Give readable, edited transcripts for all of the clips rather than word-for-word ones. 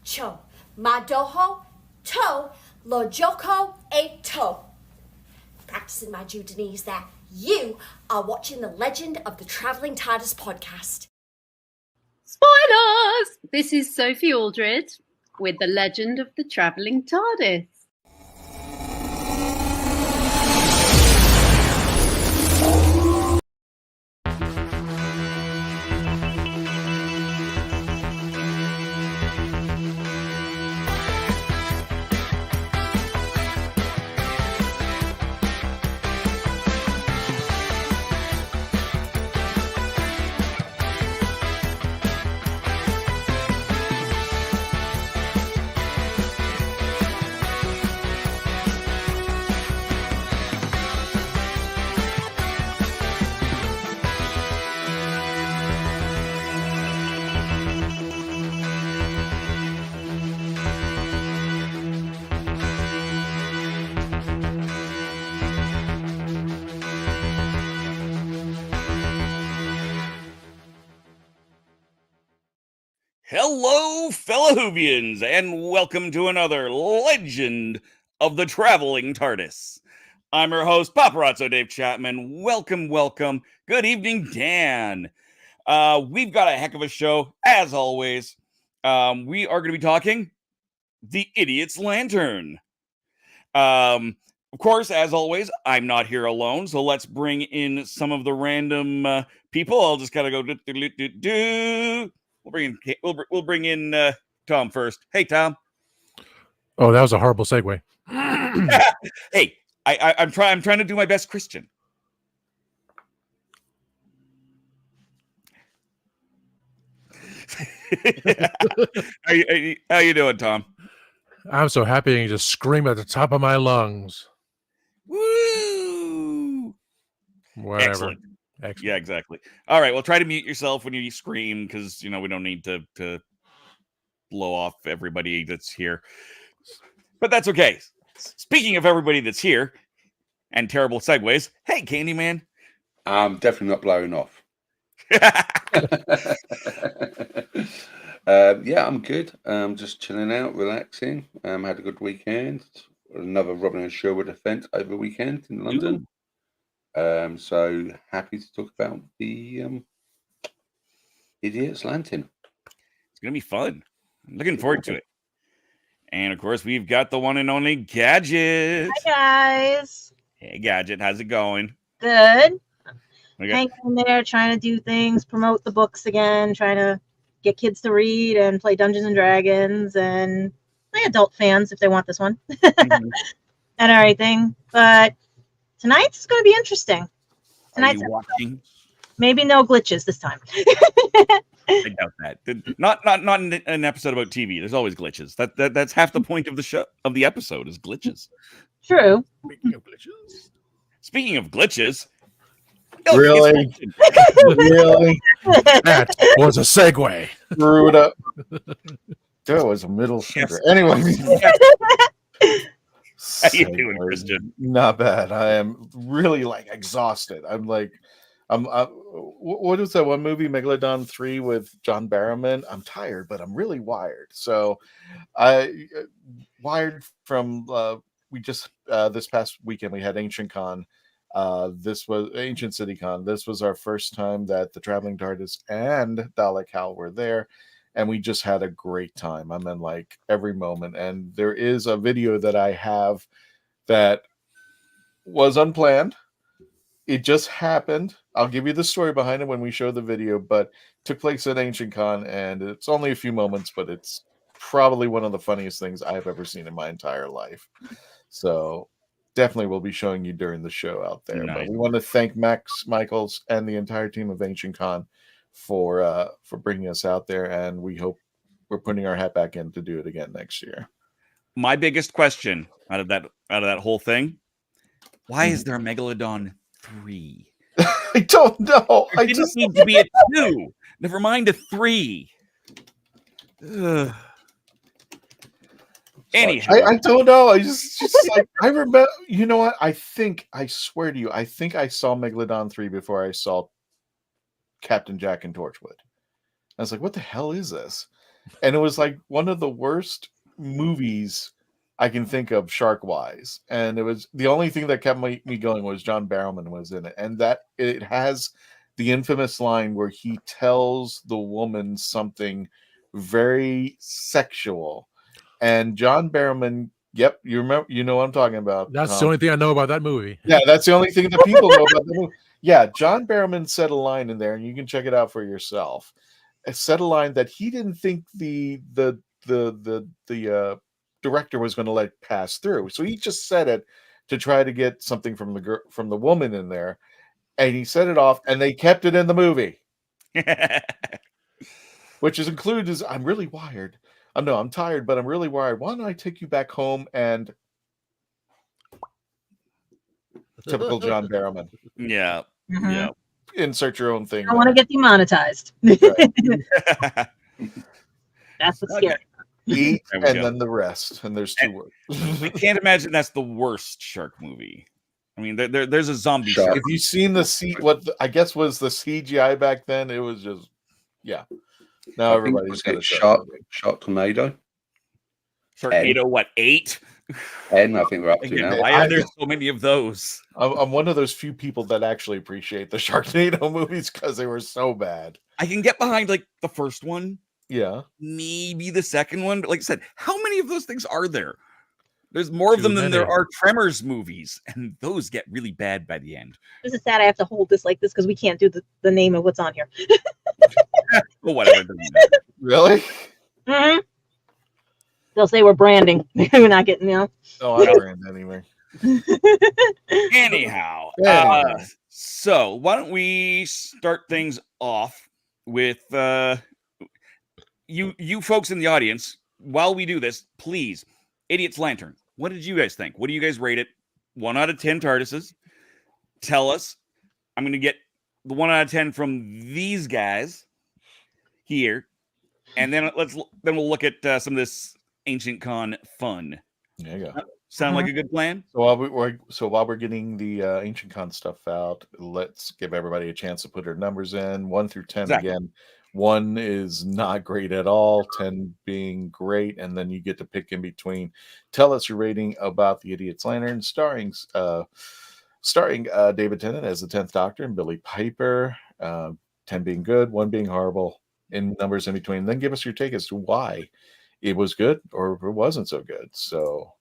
Cho, Madoho, To, Lojoko, A To. Practicing my Judanese there. You are watching the Legend of the Traveling TARDIS podcast. Spoilers! This is Sophie Aldred with the Legend of the Traveling TARDIS. Hello, fellow Whovians, and welcome to another Legend of the Traveling TARDIS. I'm your host, Paparazzo Dave Chapman. Welcome, welcome. Good evening, Dan. We've got a heck of a show, as always. We are going to be talking The Idiot's Lantern. Of course, as always, I'm not here alone, so let's bring in some of the random people. I'll just kind of go do. We'll bring in Tom first. Hey, Tom. Oh, that was a horrible segue. Hey, I'm trying to do my best Christian. How you doing, Tom? I'm so happy I can just scream at the top of my lungs. Woo! Whatever. Excellent. Excellent. Yeah, exactly. All right, well, try to mute yourself when you scream, because we don't need to blow off everybody that's here. But that's okay. Speaking of everybody that's here and terrible segues, hey, Candyman. I'm definitely not blowing off. Yeah, I'm good. Just chilling out, relaxing. Had a good weekend. Another Robin and Sherwood event over the weekend in London. So happy to talk about the Idiot's Lantern. It's gonna be fun. I'm looking forward to it. And of course, we've got the one and only Gadget. Hi guys. Hey, Gadget, how's it going? Good. Okay. Hanging in there, trying to do things, promote the books again, trying to get kids to read and play Dungeons and Dragons and my adult fans if they want this one and everything. But tonight's going to be interesting. Are you watching? Maybe no glitches this time. I doubt that. Not in an episode about TV. There's always glitches. That's half the point of the show, of the episode, is glitches. True. Speaking of glitches. Really? Really? That was a segue. Screwed up. That was a middle finger. Anyway. How you doing, Christian? Not bad. I am really exhausted. What was that one movie, Megalodon 3 with John Barrowman? I'm tired, but I'm really wired. So I wired from we just this past weekend we had Ancient Con. This was Ancient City Con. This was our first time that the Traveling TARDIS and Dalek Hal were there, and we just had a great time. I mean, every moment. And there is a video that I have that was unplanned. It just happened. I'll give you the story behind it when we show the video, but it took place at Ancient Con, and it's only a few moments, but it's probably one of the funniest things I've ever seen in my entire life. So definitely we'll be showing you during the show out there. Nice. But we want to thank Max Michaels and the entire team of Ancient Con for bringing us out there, and we hope we're putting our hat back in to do it again next year. My biggest question out of that whole thing: why is there a Megalodon 3? I don't know. There didn't need to be a 2. Never mind a 3. Ugh. Anyhow, I don't know. I just I remember. You know what? I swear to you, I think I saw Megalodon 3 before I saw Captain Jack and Torchwood. I was like, "What the hell is this?" And it was one of the worst movies I can think of shark-wise. And it was the only thing that kept me going was John Barrowman was in it, and that it has the infamous line where he tells the woman something very sexual. And John Barrowman, yep, you know what I'm talking about. That's the only thing I know about that movie. Yeah, that's the only thing that people know about the movie. Yeah, John Barrowman said a line in there, and you can check it out for yourself. It said a line that he didn't think the director was going to let pass through, so he just said it to try to get something from the woman in there, and he said it off, and they kept it in the movie, which is included as I'm really wired. I'm tired, but I'm really wired. Why don't I take you back home and typical John Barrowman. Yeah. Mhm. Yeah. Insert your own thing. I want to get demonetized. Right. That's what's Okay. scary. Eat There we and go. then the rest. And there's 2 words. I can't imagine that's the worst shark movie. I mean, there's a zombie Shark. shark. If you've seen I guess was the CGI back then, it was just Now I think everybody's it got was a Shark Tornado. Sharknado, what, 8? And I think we're up to Again, now. why are there so many of those? I'm one of those few people that actually appreciate the Sharknado movies because they were so bad. I can get behind the first one, Yeah. maybe the second one, but like I said, how many of those things are there? There's more of Too them than there many. are Tremors movies, and those get really bad by the end. This is sad. I have to hold this like this because we can't do the name of what's on here. Well, whatever. It doesn't matter. Really? Mm-hmm. They'll say we're branding. We're not getting, Oh, I ran anyway. Anyhow, Anyway. so why don't we start things off with you folks in the audience. While we do this, please, Idiot's Lantern. What did you guys think? What do you guys rate it? 1 out of 10 TARDISes. Tell us. I'm going to get the 1 out of 10 from these guys here, and then we'll look at some of this Ancient Con fun. There you go. Sound like a good plan? So while we're getting the Ancient Con stuff out, let's give everybody a chance to put their numbers in. 1 through 10 Exactly. again. 1 is not great at all, 10 being great, and then you get to pick in between. Tell us your rating about The Idiot's Lantern, starring David Tennant as the 10th Doctor and Billie Piper. 10 being good, 1 being horrible, and numbers in between. Then give us your take as to why it was good or it wasn't so good. So,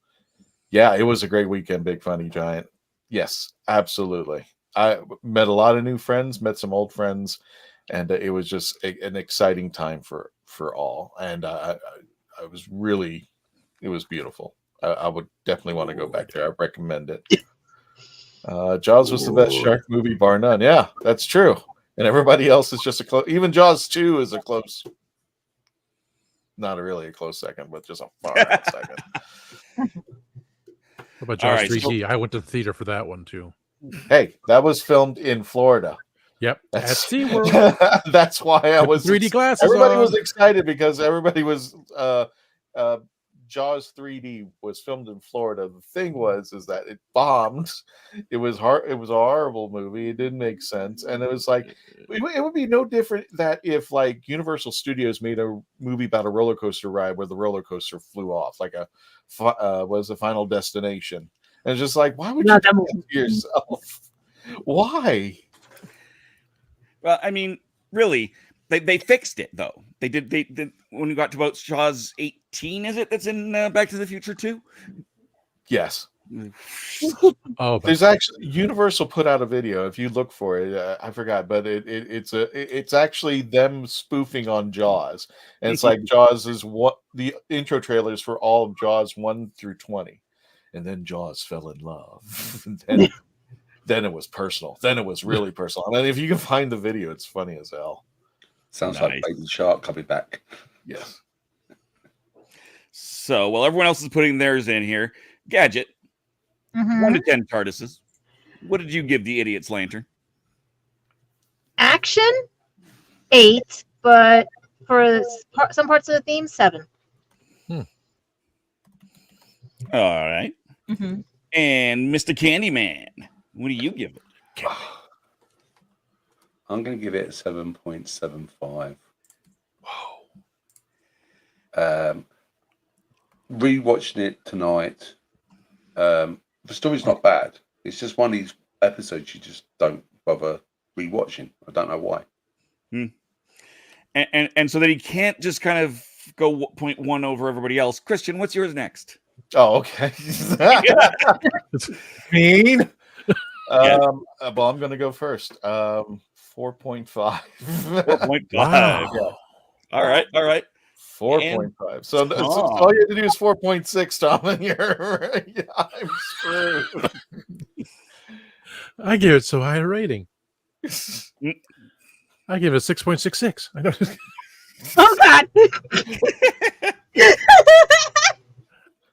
yeah, it was a great weekend, Big Funny Giant. Yes, absolutely. I met a lot of new friends, met some old friends, and it was just an exciting time for all. And I was really, it was beautiful. I would definitely want to go back there. I recommend it. Jaws was the best shark movie, bar none. Yeah, that's true. And everybody else is just a close. Even Jaws 2 is a close. Not really a close second, but just a far out second. What about Jaws 3D? I went to the theater for that one too. Hey, that was filmed in Florida. Yep, That's at SeaWorld. That's why I was 3D glasses. Everybody on. was excited because everybody was Jaws 3D was filmed in Florida. The thing is that it bombed. It was hard. It was a horrible movie. It didn't make sense, and it was like it would be no different that if like Universal Studios made a movie about a roller coaster ride where the roller coaster flew off, like was the Final Destination, and it's just like, why would you do that to yourself? Why? Well, I mean, really, they fixed it though. They did when we got to about Jaws 18, is it? That's in Back to the Future 2? Yes. Oh, there's actually Universal put out a video. If you look for it, I forgot, but it's actually them spoofing on Jaws, and it's like Jaws is what the intro trailers for all of Jaws 1 through 20, and then Jaws fell in love. And then it was personal. Then it was really personal. I mean, if you can find the video, it's funny as hell. Sounds like Baby Shark coming back. Yes. So while everyone else is putting theirs in here, Gadget, 1 to 10 TARDISes. What did you give The Idiot's Lantern? Action, 8, but for some parts of the theme, 7. All right. And Mr. Candyman, what do you give it? I'm going to give it a 7.75. Wow. Rewatching it tonight, the story's not bad. It's just one of these episodes you just don't bother rewatching. I don't know why. And so that he can't just kind of go 0.1 over everybody else. Christian, what's yours next? Oh, okay. Mean. Well, I'm going to go first. 4.5. 4.5. Wow. Yeah. All right. 4.5. So all you have to do is 4.6, Tom, and I'm screwed. I give it so high a rating. I give it a 6.66. I don't. Oh God.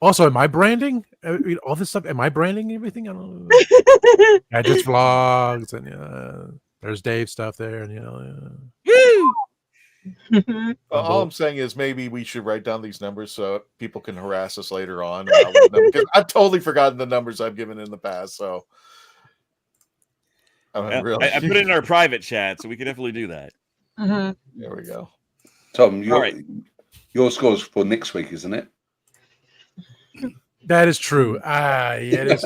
Also, am I branding all this stuff? Am I branding everything? I don't know. I just vlogs and there's Dave stuff there, and All I'm saying is maybe we should write down these numbers so people can harass us later on. Because I've totally forgotten the numbers I've given in the past. So I put it in our private chat, so we can definitely do that. There we go. Tom, your score's for next week, isn't it? that is true. It is.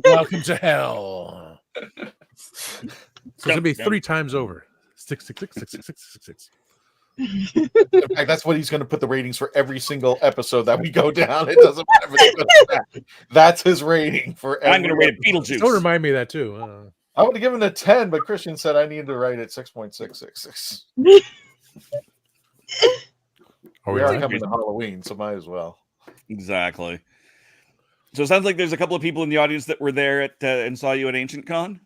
Welcome to hell. So it's gonna be 3 times over. 6666666. In fact, that's what he's going to put the ratings for every single episode that we go down. It doesn't matter. That's his rating for every. I'm going to rate it Beetlejuice. Don't remind me of that too. I would have given it a 10, but Christian said I needed to write it 6.666. We are coming to Halloween, so might as well. Exactly. So it sounds like there's a couple of people in the audience that were there at and saw you at Ancient Con.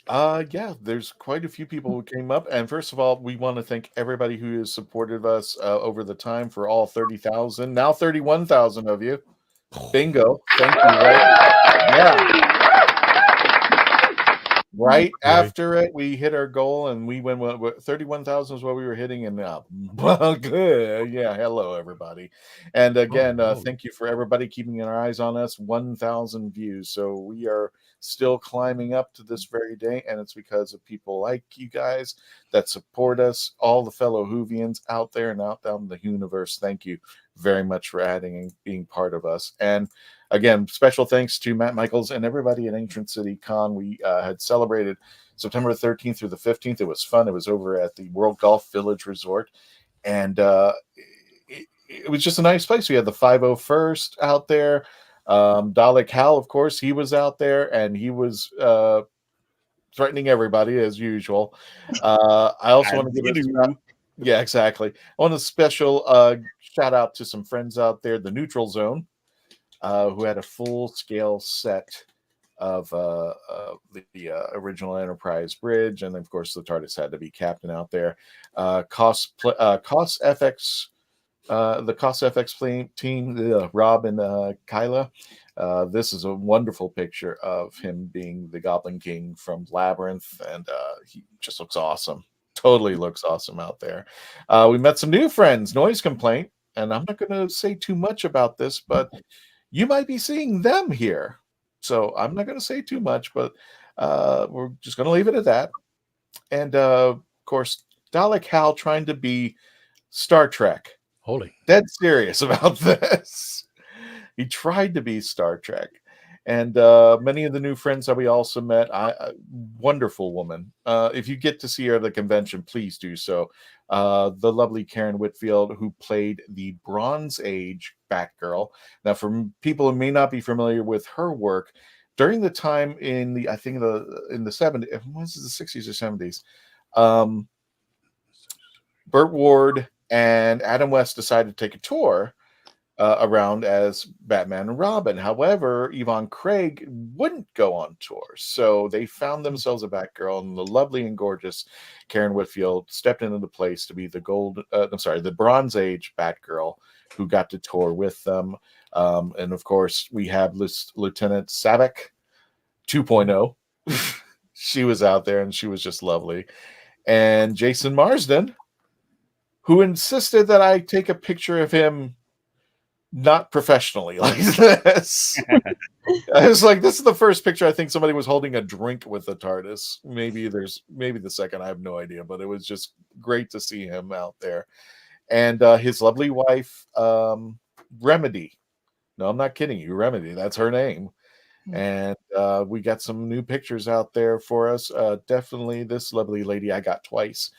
Yeah, there's quite a few people who came up. And first of all, we want to thank everybody who has supported us over the time for all 30,000, now 31,000 of you. Bingo. Thank you. Right? Yeah. Right Okay. after it, we hit our goal, and we went 31,000 is what we were hitting, and well, good, yeah. Hello, everybody, and again, Oh, thank you for everybody keeping our eyes on us. 1,000 views, so we are still climbing up to this very day, and it's because of people like you guys that support us, all the fellow Whovians out there and out down the universe. Thank you very much for adding and being part of us, and again, special thanks to Matt Michaels and everybody at Ancient City Con. We had celebrated September 13th through the 15th. It was fun. It was over at the World Golf Village Resort. And it was just a nice place. We had the 501st out there. Dalek Hal, of course, he was out there, and he was threatening everybody as usual. I also want to give yeah, exactly. I want a special shout out to some friends out there, the Neutral Zone, who had a full-scale set of the original Enterprise bridge, and of course the TARDIS had to be captain out there. COS FX, the COS FX team, Rob and Kyla. This is a wonderful picture of him being the Goblin King from Labyrinth, and he just looks awesome. Totally looks awesome out there. We met some new friends, Noise Complaint, and I'm not going to say too much about this, but you might be seeing them here. So I'm not going to say too much, but we're just going to leave it at that. And of course, Dalek Hal trying to be Star Trek. holy. Dead serious about this. He tried to be Star Trek. And many of the new friends that we also met, wonderful woman. If you get to see her at the convention, please do so. The lovely Karen Whitfield, who played the Bronze Age Batgirl. Now, for people who may not be familiar with her work, during the time in the, I think in the 70s, was it the 60s or 70s, Burt Ward and Adam West decided to take a tour around as Batman and Robin. However, Yvonne Craig wouldn't go on tour, so they found themselves a Batgirl, and the lovely and gorgeous Karen Whitfield stepped into the place to be the Bronze Age Batgirl, who got to tour with them. And of course, we have Lieutenant Savick 2.0. She was out there, and she was just lovely. And Jason Marsden, who insisted that I take a picture of him not professionally like this. I was like, this is the first picture I think somebody was holding a drink with the TARDIS. Maybe the second, I have no idea, but it was just great to see him out there. And his lovely wife, Remedy. No, I'm not kidding you, Remedy. That's her name. And we got some new pictures out there for us. Definitely this lovely lady I got twice.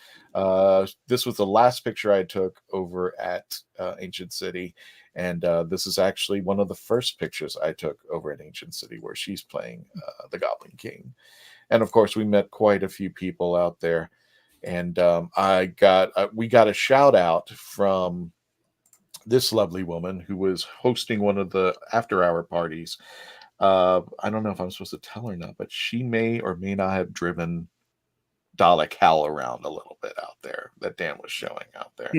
This was the last picture I took over at Ancient City. And this is actually one of the first pictures I took over at Ancient City, where she's playing the Goblin King. And of course, we met quite a few people out there. And we got a shout out from this lovely woman who was hosting one of the after-hour parties. I don't know if I'm supposed to tell her now, but she may or may not have driven Dalek Hal around a little bit out there that Dan was showing out there.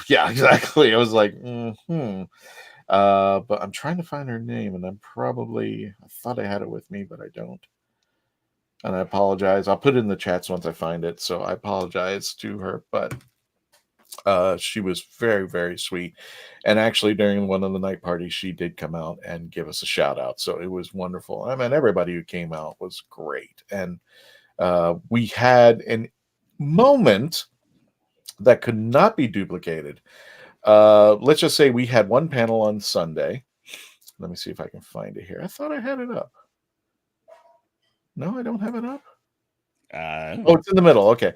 Yeah, exactly. I was like, but I'm trying to find her name, and I thought I had it with me, but I don't. And I apologize. I'll put it in the chats once I find it. So I apologize to her, but she was very, very sweet. And actually, during one of the night parties, she did come out and give us a shout out. So it was wonderful. I mean, everybody who came out was great. And we had a moment that could not be duplicated. Let's just say we had one panel on Sunday. Let me see if I can find it here. I thought I had it up. No, I don't have it up. Oh, it's in the middle. Okay.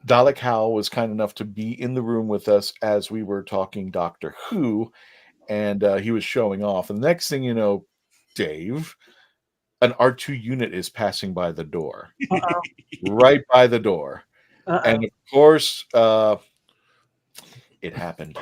Dalek Hal was kind enough to be in the room with us as we were talking Doctor Who, and he was showing off. And the next thing you know, Dave, an R2 unit is passing by the door. Right by the door. And of course, it happened.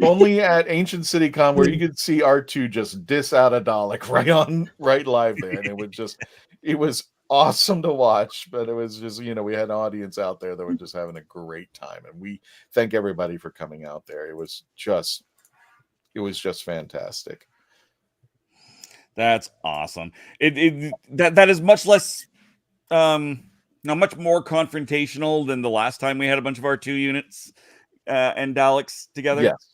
Only at Ancient City Con where you could see R2 just diss out a Dalek right live there, and it was awesome to watch. But it was just, we had an audience out there that were just having a great time, and we thank everybody for coming out there. It was just fantastic. That's awesome. That is much less much more confrontational than the last time we had a bunch of R2 units and Daleks together. Yes.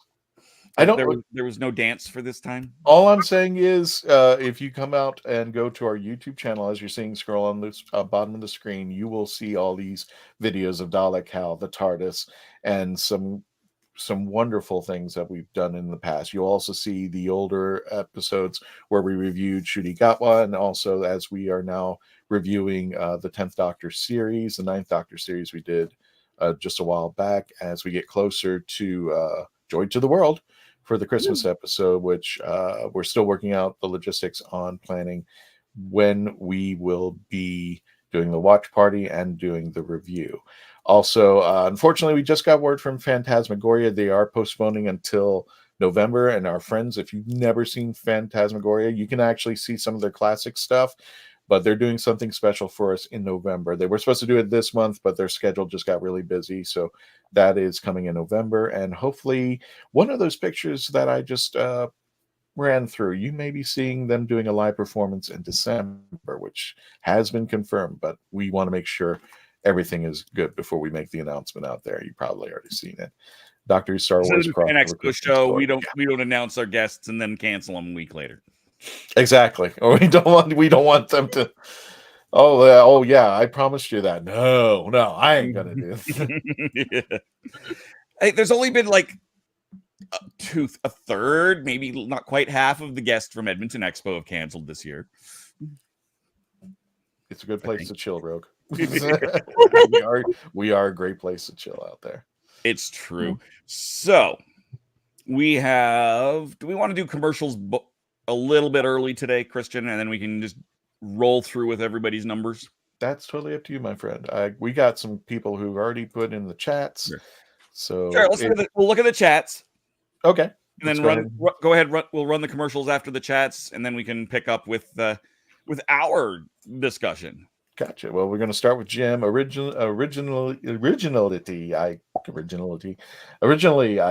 There was no dance for this time. All I'm saying is, if you come out and go to our YouTube channel, as you're seeing scroll on the bottom of the screen, you will see all these videos of Dalek Hal, the TARDIS, and some wonderful things that we've done in the past. You'll also see the older episodes where we reviewed Ncuti Gatwa, and also as we are now reviewing the 10th Doctor series, the 9th Doctor series we did just a while back, as we get closer to Joy to the World for the Christmas episode, which we're still working out the logistics on planning when we will be doing the watch party and doing the review. Also, unfortunately, we just got word from Phantasmagoria. They are postponing until November. And our friends, if you've never seen Phantasmagoria, you can actually see some of their classic stuff, but they're doing something special for us in November. They were supposed to do it this month, but their schedule just got really busy. So that is coming in November. And hopefully one of those pictures that I just ran through, you may be seeing them doing a live performance in December, which has been confirmed, but we want to make sure everything is good before we make the announcement out there. You probably already seen it. Doctor Star Wars Fan Expo show. We don't announce our guests and then cancel them a week later. Exactly. Or we don't want them to. Oh yeah, I promised you that. No, I ain't gonna do it. Yeah. Hey, there's only been like a third, maybe not quite half of the guests from Edmonton Expo have canceled this year. It's a good place to chill, Rogue. we are a great place to chill out there. It's true. So do we want to do commercials a little bit early today, Christian, and then we can just roll through with everybody's numbers? That's totally up to you, my friend. We got some people who've already put in the chats. Sure. So sure, we'll look at the chats. Okay. And then go ahead. We'll run the commercials after the chats, and then we can pick up with our discussion. Gotcha. Well, we're going to start with Jim. Originally, I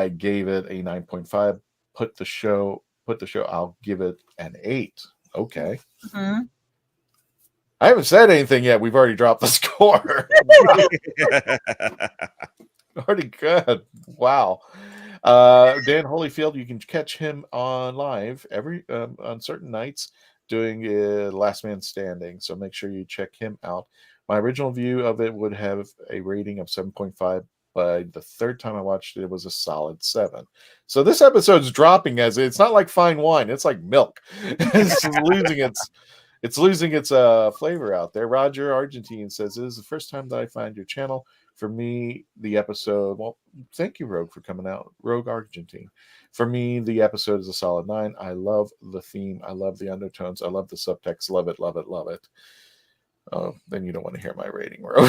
gave it a 9.5. Put the show. I'll give it an 8. Okay. Mm-hmm. I haven't said anything yet. We've already dropped the score. Already good. Wow. Dan Holyfield, you can catch him on live every on certain nights doing Last Man Standing. So make sure you check him out. My original view of it would have a rating of 7.5. But the third time I watched it, it was a solid 7. So this episode's dropping it's not like fine wine. It's like milk. It's losing its flavor out there. Roger Argentine says, "This is the first time that I find your channel. For me, the episode..." Well, thank you, Rogue, for coming out. Rogue Argentine. For me, the episode is a solid 9. I love the theme. I love the undertones. I love the subtext. Love it, love it, love it. Oh, then you don't want to hear my rating, Rogue.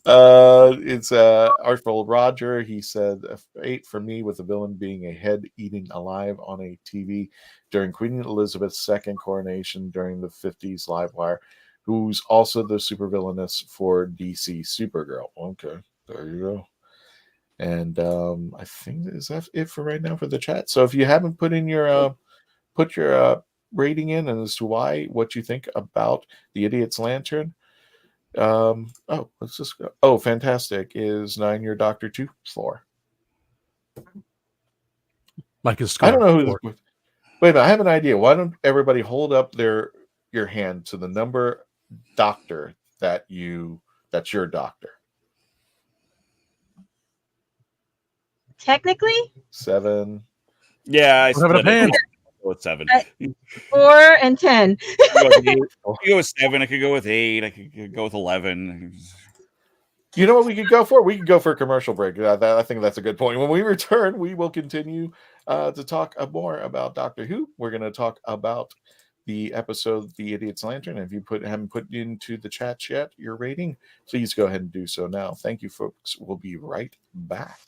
It's Artful Roger. He said 8 for me, with the villain being a head eating alive on a TV during Queen Elizabeth's second coronation during the 50s live wire, who's also the supervillainess for DC Supergirl. Okay, there you go. And I think is that it for right now for the chat. So if you haven't put in your rating in and as to what you think about the Idiot's Lantern. Let's just go. Oh, fantastic. Is 9 your Doctor 2? 4. Like his I don't know who this. Wait a minute, I have an idea. Why don't everybody hold up your hand to the number doctor that's your doctor? Technically 7. Yeah, I split it. With 7. 4 and 10. I could go with 7. I could go with 8. I could go with 11. You know what we could go for? We could go for a commercial break. I think that's a good point. When we return, we will continue to talk more about Doctor Who. We're going to talk about the episode The Idiot's Lantern. If you haven't put into the chat yet your rating, please go ahead and do so now. Thank you, folks. We'll be right back.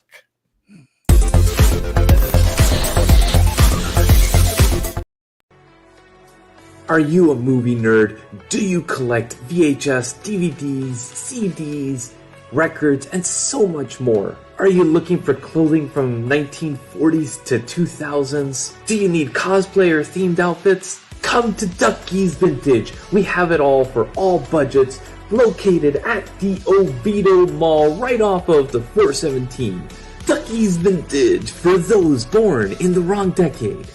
Are you a movie nerd? Do you collect VHS, DVDs, CDs, records, and so much more? Are you looking for clothing from 1940s to 2000s? Do you need cosplay or themed outfits? Come to Ducky's Vintage. We have it all for all budgets, located at the Oviedo Mall right off of the 417. Ducky's Vintage for those born in the wrong decade.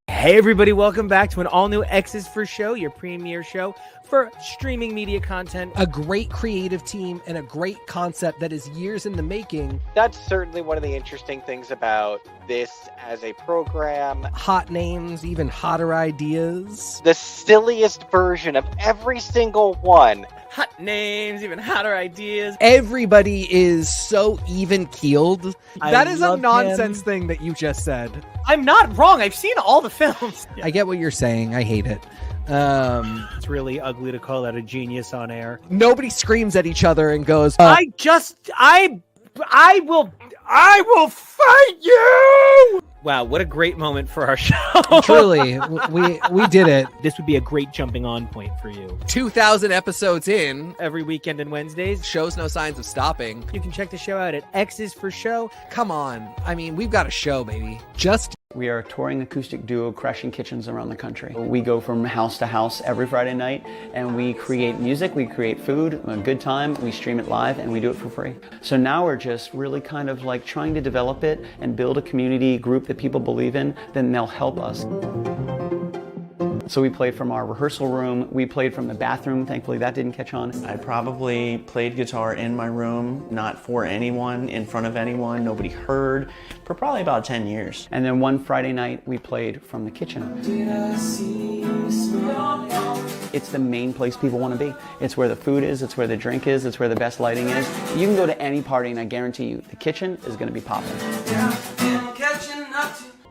Hey everybody, welcome back to an all-new X's for Show, your premiere show for streaming media content. A great creative team and a great concept that is years in the making. That's certainly one of the interesting things about this as a program. Hot names, even hotter ideas. The silliest version of every single one. Hot names, even hotter ideas. Everybody is so even-keeled. That is a nonsense thing that you just said. I'm not wrong. I've seen all the films. I get what you're saying. I hate it. It's really ugly to call out a genius on air. Nobody screams at each other and goes, I will fight you! Wow, what a great moment for our show. Truly, we did it. This would be a great jumping on point for you. 2,000 episodes in. Every weekend and Wednesdays. Shows no signs of stopping. You can check the show out at X's for Show. Come on. I mean, we've got a show, baby. We are a touring acoustic duo crashing kitchens around the country. We go from house to house every Friday night and we create music, we create food, a good time, we stream it live and we do it for free. So now we're just really kind of like trying to develop it and build a community group that people believe in, then they'll help us. So we played from our rehearsal room, we played from the bathroom, thankfully that didn't catch on. I probably played guitar in my room, not for anyone, in front of anyone, nobody heard, for probably about 10 years. And then one Friday night we played from the kitchen. It's the main place people want to be. It's where the food is, it's where the drink is, it's where the best lighting is. You can go to any party and I guarantee you, the kitchen is going to be popping.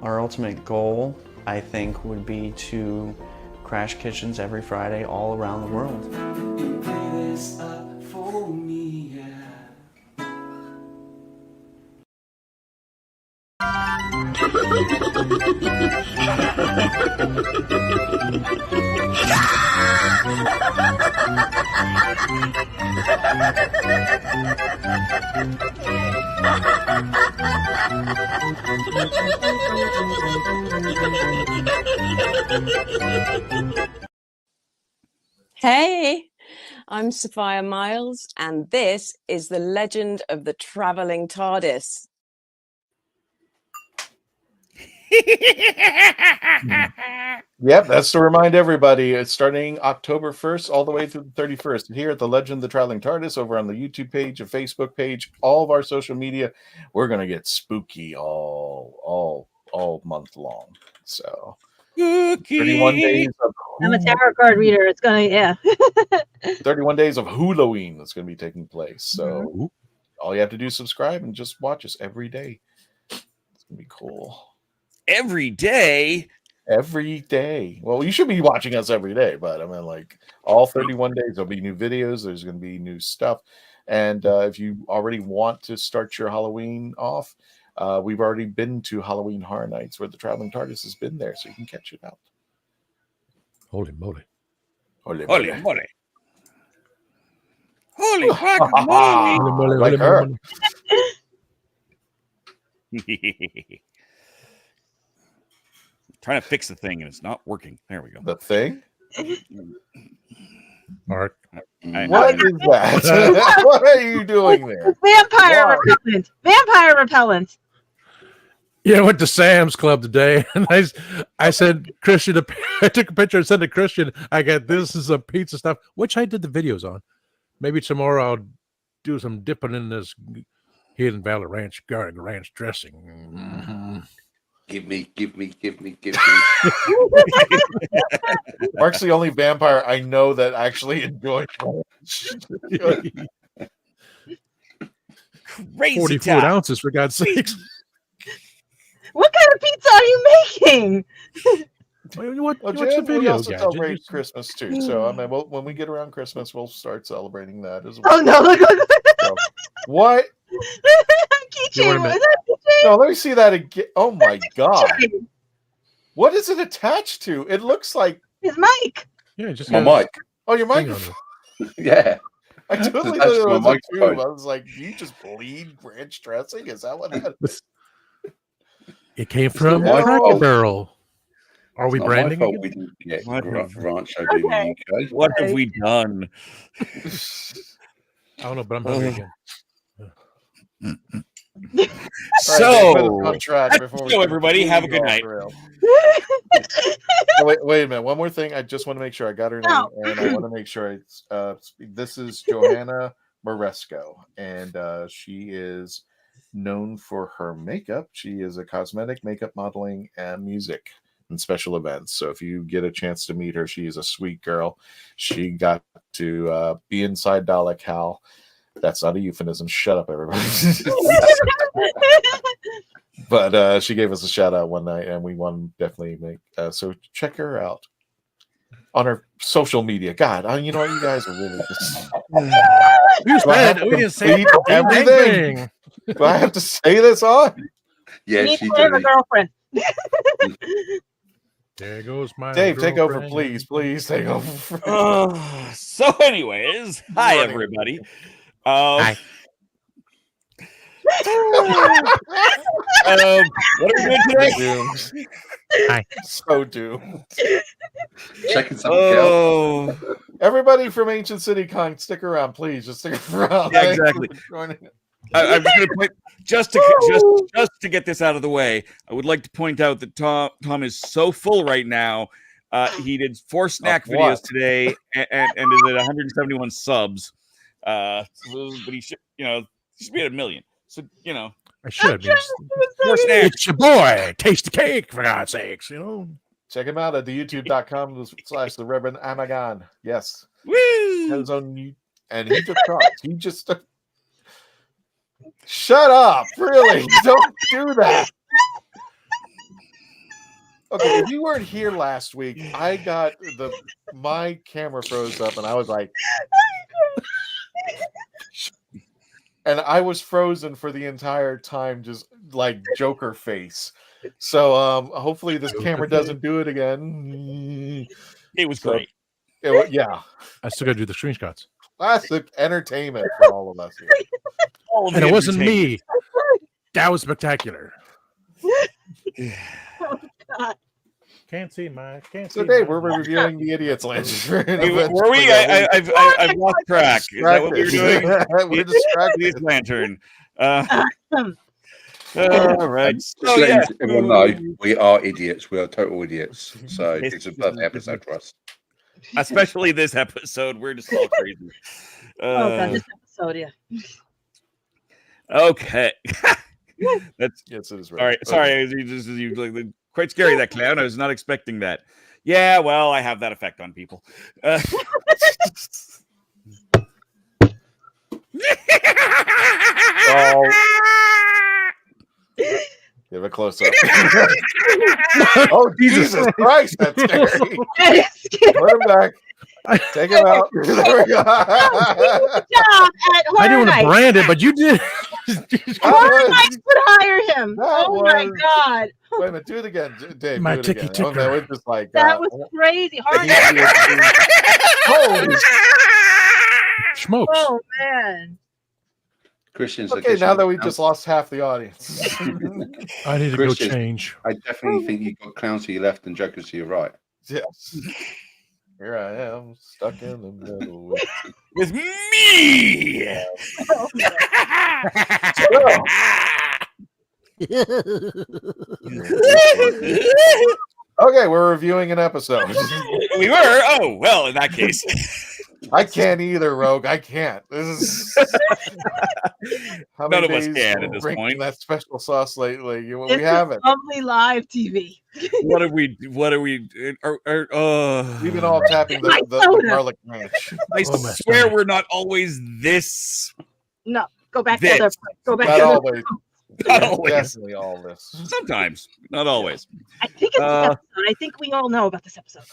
Our ultimate goal, I think, would be to crash kitchens every Friday all around the world. Hey, I'm Sophia Miles, and this is the Legend of the Traveling TARDIS. Yep, that's to remind everybody. It's starting October 1st all the way through the 31st. Here at the Legend of the Traveling TARDIS, over on the YouTube page, the Facebook page, all of our social media, we're gonna get spooky all month long. So 31 days of I'm a tarot card reader. It's gonna 31 days of Halloween that's gonna be taking place. So all you have to do is subscribe and just watch us every day. It's gonna be cool. Every day? Every day. Well, you should be watching us every day, but I mean, like, all 31 days, there'll be new videos. There's going to be new stuff. And if you already want to start your Halloween off, we've already been to Halloween Horror Nights where the Traveling TARDIS has been there, so you can catch it out. Holy moly. Holy moly. Holy guacamole. Like her. Trying to fix the thing and it's not working. There we go. The thing? Mark. What is that? What are you doing there? Vampire repellent. Vampire repellent. Yeah, I went to Sam's Club today, and I said, Christian, I took a picture and sent to Christian. I got this is some pizza stuff, which I did the videos on. Maybe tomorrow I'll do some dipping in this Hidden Valley Ranch garlic ranch dressing. Mm-hmm. Give me. Mark's the only vampire I know that actually enjoys crazy 40 time. fluid ounces, for God's sakes. What kind of pizza are you making? What's the we video? also Yeah, celebrate Christmas too. So I mean, when we get around Christmas, we'll start celebrating that as well. Oh no! Look. So, what? keychain. Is that a keychain? No, let me see that again. Oh my god. Keychain. What is it attached to? It looks like His mic. Yeah, just My got a mic. oh your thing on microphone. Yeah. I totally That's thought it my was a tube. microphone. I was like, do you just bleed ranch dressing? Is that what that is? It came from not my Cracker fault. Barrel. Are we It's not my branding fault again? we didn't get What have- Rancho in the UK. What have we done? I don't know, but I'm hungry again. So, on track that's before the show, everybody. Have a good night. Oh, wait a minute. One more thing. I just want to make sure I got her name, No. and I want to make sure it's. This is Johanna Moresco, and she is known for her makeup. She is a cosmetic, makeup modeling, and music and special events. So if you get a chance to meet her, she is a sweet girl. She got to be inside Dalek Hal. That's not a euphemism. Shut up, everybody. But she gave us a shout out one night, and we want to definitely make. So check her out on her social media. God, you know what? You guys are really just. We didn't say everything. Do I have to say this on? Yeah, Need she to have a did. girlfriend. There goes my Dave, take over, girlfriend. please. Please take over. So, anyways, hi Morning. everybody. Hi. What are we doing today? Doomed. Hi. So doomed. Checking something out. Oh, Everybody from Ancient City Con, stick around, please. Just stick around. Yeah, Thank you exactly. for joining us. I'm just going to point just to get this out of the way. I would like to point out that Tom is so full right now. He did 4 snack Of what? videos today and is at 171 subs. But he should, he should be at 1 million. So I should. 4 snacks. It's your boy, Tasty Cake, for God's sakes, Check him out at the youtube.com/the Reverend Amagon. Yes. Woo! His own, and he just talks. He just shut up. Really. Don't do that. Okay, if you weren't here last week, I got my camera froze up and I was like, and I was frozen for the entire time, just like Joker face. So hopefully this camera doesn't do it again. It was great. Yeah. I still got to do the screenshots. Classic entertainment for all of us here. And it wasn't me. That was spectacular. Oh, God. Can't see. So Dave, we're reviewing the Idiots Lantern. Were we? I've lost track. Is that what we were doing? We're distracted. Idiots Lantern. All right. Just So, letting yeah. everyone know, we are idiots. We are total idiots. So it's a perfect episode for us. Especially this episode, we're just all crazy. Oh God, this episode, yeah. Okay. That's yes, it is right. All right. Sorry, you quite scary, that clown. I was not expecting that. Yeah, well, I have that effect on people. Give a close up. Oh, Jesus Christ, that's scary. Put him back. Take him out. There we go. Good job at I didn't want to Horror brand it, but you did. Horror Nights would hire him. Oh my God. Wait a minute, do it again, Dave. My do it ticky again. ticker. That was just like That was crazy. Horror Nights. Holy smokes. Oh man. Christian's okay, now that we just lost half the audience. I need to Christian, go change. I definitely think you've got clowns to your left and jokers to your right. Yes. Here I am, stuck in the middle with me. Okay, we're reviewing an episode. We were? Oh, well, in that case. I can't either, Rogue. I can't. This is how None many of us days can at we're this drinking point. that special sauce lately. This We is haven't. lovely live TV. What are we? We've been all tapping the garlic ranch. I swear we're not always this. No, go back This. to the go back Not to always. Not always. Definitely all this. Sometimes, not always. I think it's this episode. I think we all know about this episode.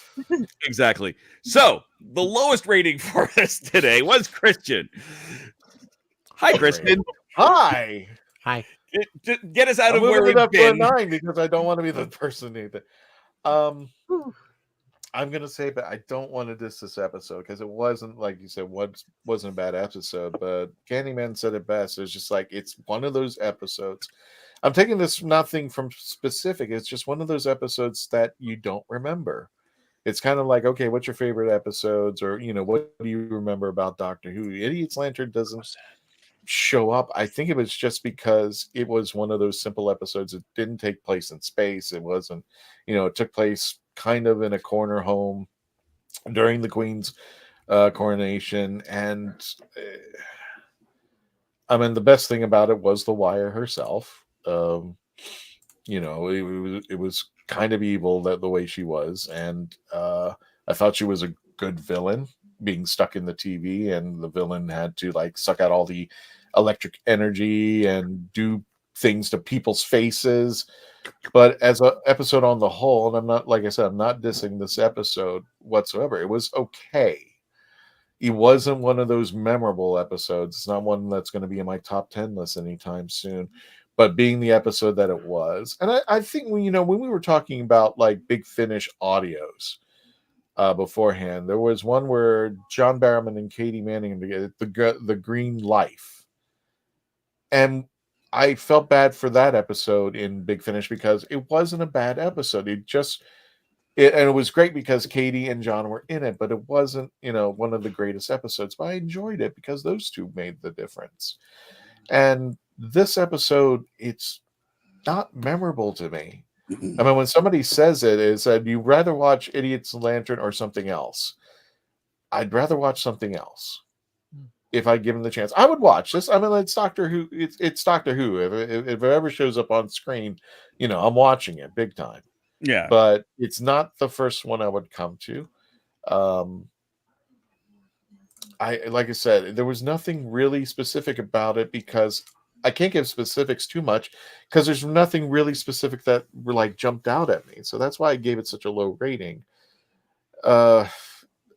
Exactly. So the lowest rating for us today was Christian. Hi, Christian. Hi. Hi. Get us out I'm of where moving we've it up to a been. 9 because I don't want to be the person either. I'm gonna say, but I don't want to diss this episode because it wasn't, like you said, wasn't a bad episode. But Candyman said it best. It's just like it's one of those episodes. I'm taking this nothing from specific. It's just one of those episodes that you don't remember. It's kind of like, okay, what's your favorite episodes, or what do you remember about Doctor Who? Idiot's Lantern doesn't show up. I think it was just because it was one of those simple episodes. It didn't take place in space. It wasn't, it took place kind of in a corner home during the Queen's coronation. And I mean, the best thing about it was the Wire herself. It was kind of evil the way she was. And I thought she was a good villain, being stuck in the TV, and the villain had to suck out all the electric energy and do things to people's faces. But as an episode on the whole, and I'm not, like I said, I'm not dissing this episode whatsoever. It was okay. It wasn't one of those memorable episodes. It's not one that's going to be in my top 10 list anytime soon. But being the episode that it was, and I think when we were talking about Big Finish audios beforehand, there was one where John Barrowman and Katie Manning together, the Green Life, and I felt bad for that episode in Big Finish because it wasn't a bad episode. And it was great because Katie and John were in it, but it wasn't, one of the greatest episodes. But I enjoyed it because those two made the difference. And this episode, it's not memorable to me. I mean, when somebody says it, is that you'd rather watch Idiot's Lantern or something else. I'd rather watch something else. If I give him the chance, I would watch this. I mean, it's Doctor Who. It's Doctor Who. If it ever shows up on screen, I'm watching it big time. Yeah. But it's not the first one I would come to. Like I said, there was nothing really specific about it because I can't give specifics too much because there's nothing really specific that jumped out at me. So that's why I gave it such a low rating. And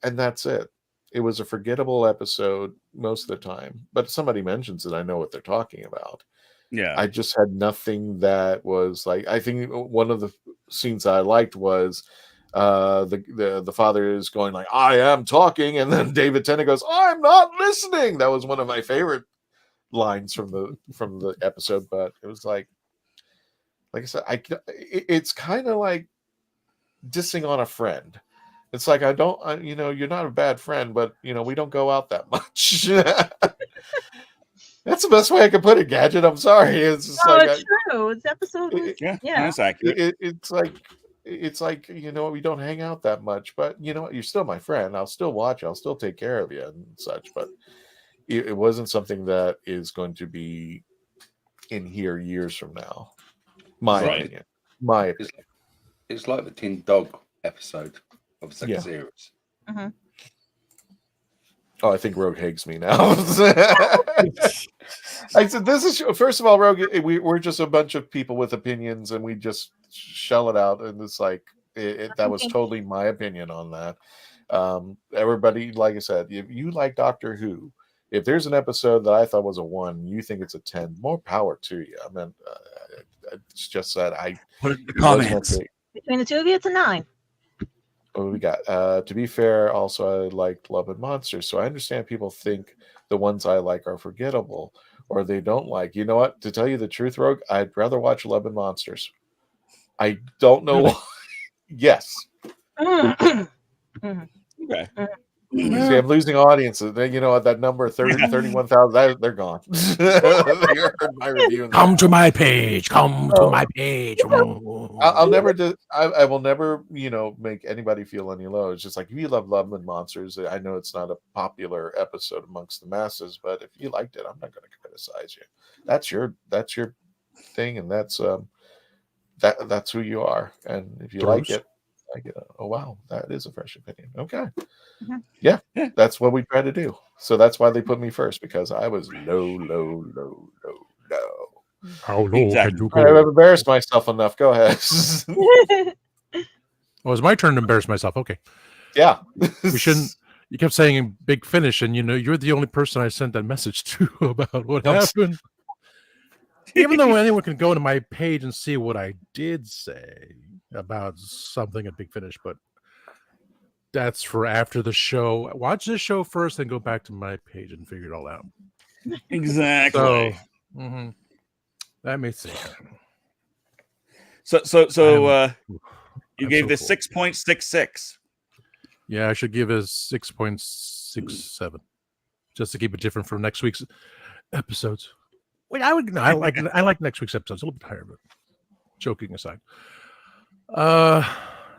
that's it. It was a forgettable episode most of the time, but if somebody mentions it, I know what they're talking about. Yeah. I just had nothing that was I think one of the scenes I liked was the father is going I am talking, and then David Tennant goes, I'm not listening. That was one of my favorite lines from the episode, but it was like I said, it's kind of like dissing on a friend. It's like, you're not a bad friend, but we don't go out that much. That's the best way I can put it, Gadget. I'm sorry. It's just it's true. It's episode. That's accurate. It's like we don't hang out that much, but you're still my friend. I'll still watch. I'll still take care of you and such. But it wasn't something that is going to be in here years from now. My opinion. It's like the Tin Dog episode of the second series. Mm-hmm. Oh, I think Rogue hates me now. I said, this is, first of all, Rogue, we're just a bunch of people with opinions, and we just shell it out. And it's like, that was totally my opinion on that. Everybody, like I said, if you like Doctor Who, if there's an episode that I thought was a 1, you think it's a 10, more power to you. I mean, it's just that I put it in the comments. Between the two of you, it's a 9. What we got? To be fair, also I liked Love and Monsters, so I understand people think the ones I like are forgettable or they don't like. You know what? To tell you the truth, Rogue, I'd rather watch Love and Monsters. I don't know why. Yes. Okay. See, I'm losing audiences. You know what? That number 31,000. They're gone. They heard my review. Come to my page. Come to my page. I'll never do. I will never, make anybody feel any low. It's just like, if you love Love and Monsters, I know it's not a popular episode amongst the masses, but if you liked it, I'm not going to criticize you. That's your thing, and that's who you are. And if you like it, oh wow, that is a fresh opinion. Okay. Mm-hmm. Yeah, that's what we try to do. So that's why they put me first, because I was low. How low can you go? I've embarrassed myself enough. Go ahead. Oh, it's my turn to embarrass myself. Okay. Yeah. We shouldn't. You kept saying Big Finish, and you're the only person I sent that message to about what happened. Even though anyone can go to my page and see what I did say about something at Big Finish, but that's for after the show. Watch this show first, then go back to my page and figure it all out. Exactly. So, let me see. So you gave this 6.66. Yeah, I should give it 6.67, just to keep it different from next week's episodes. Wait, I like next week's episodes a little bit higher, but joking aside.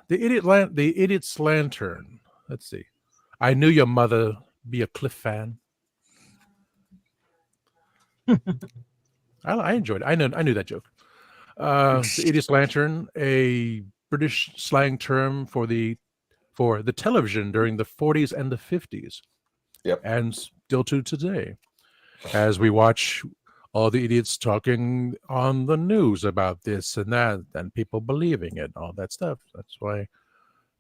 The Idiot's Lantern. Let's see. I knew your mother be a Cliff fan. I enjoyed it. I knew that joke. The Idiot's Lantern, a British slang term for the television during the 40s and the 50s. Yep. And still to today, as we watch all the idiots talking on the news about this and that, and people believing it, all that stuff. That's why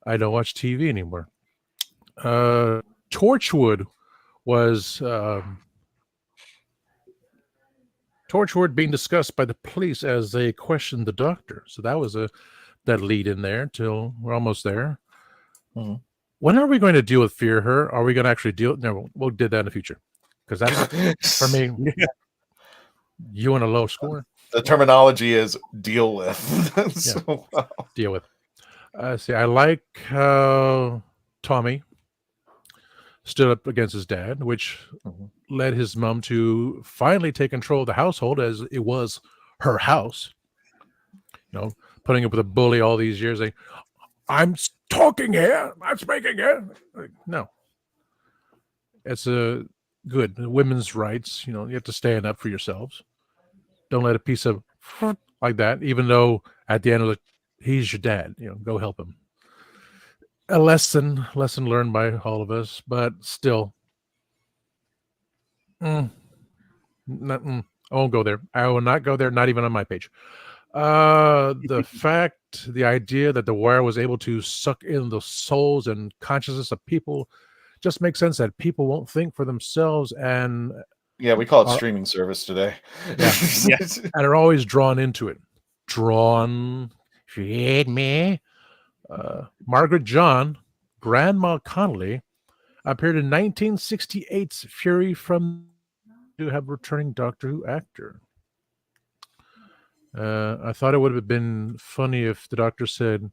I don't watch TV anymore. Torchwood was Torchwood being discussed by the police as they questioned the doctor. So that was that lead in there till we're almost there. Mm-hmm. When are we going to deal with Fear Her? Are we going to actually deal? No, we'll do that in the future, because that's for me. You want a low score? The terminology is deal with. So, deal with. See, I like how Tommy stood up against his dad, which led his mom to finally take control of the household, as it was her house. You know, putting up with a bully all these years. I'm talking here. I'm speaking here. No. It's a good women's rights. You know, you have to stand up for yourselves. Don't let a piece of like that, even though at the end of it, he's your dad. You know, go help him. A lesson learned by all of us, but still. I won't go there. I will not go there, not even on my page. The idea that the wire was able to suck in the souls and consciousness of people just makes sense, that people won't think for themselves, and yeah, we call it streaming service today. Yeah. And are always drawn into it. Feed me. Margaret John, Grandma Connolly, appeared in 1968's Fury from to have returning Doctor Who actor. I thought it would have been funny if the doctor said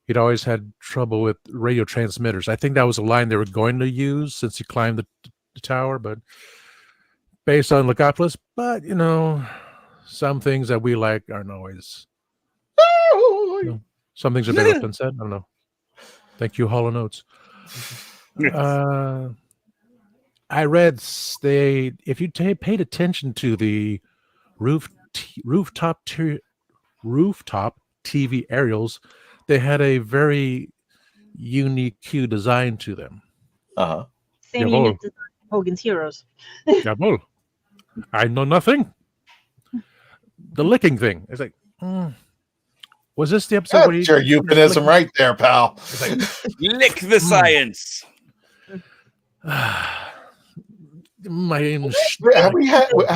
he'd always had trouble with radio transmitters. I think that was a line they were going to use since he climbed the tower, but based on Legopolis. But, you know, some things that we like aren't always. You know, some things are better left unsaid. I don't know. Thank you, Hall & Oates. I read if you paid attention to the rooftop TV aerials, they had a very unique cue design to them. Same unit design, Hogan's Heroes. Jawohl. I know nothing. The licking thing. It's like, was this the episode where your euphemism right there, pal. It's like, lick the science. Have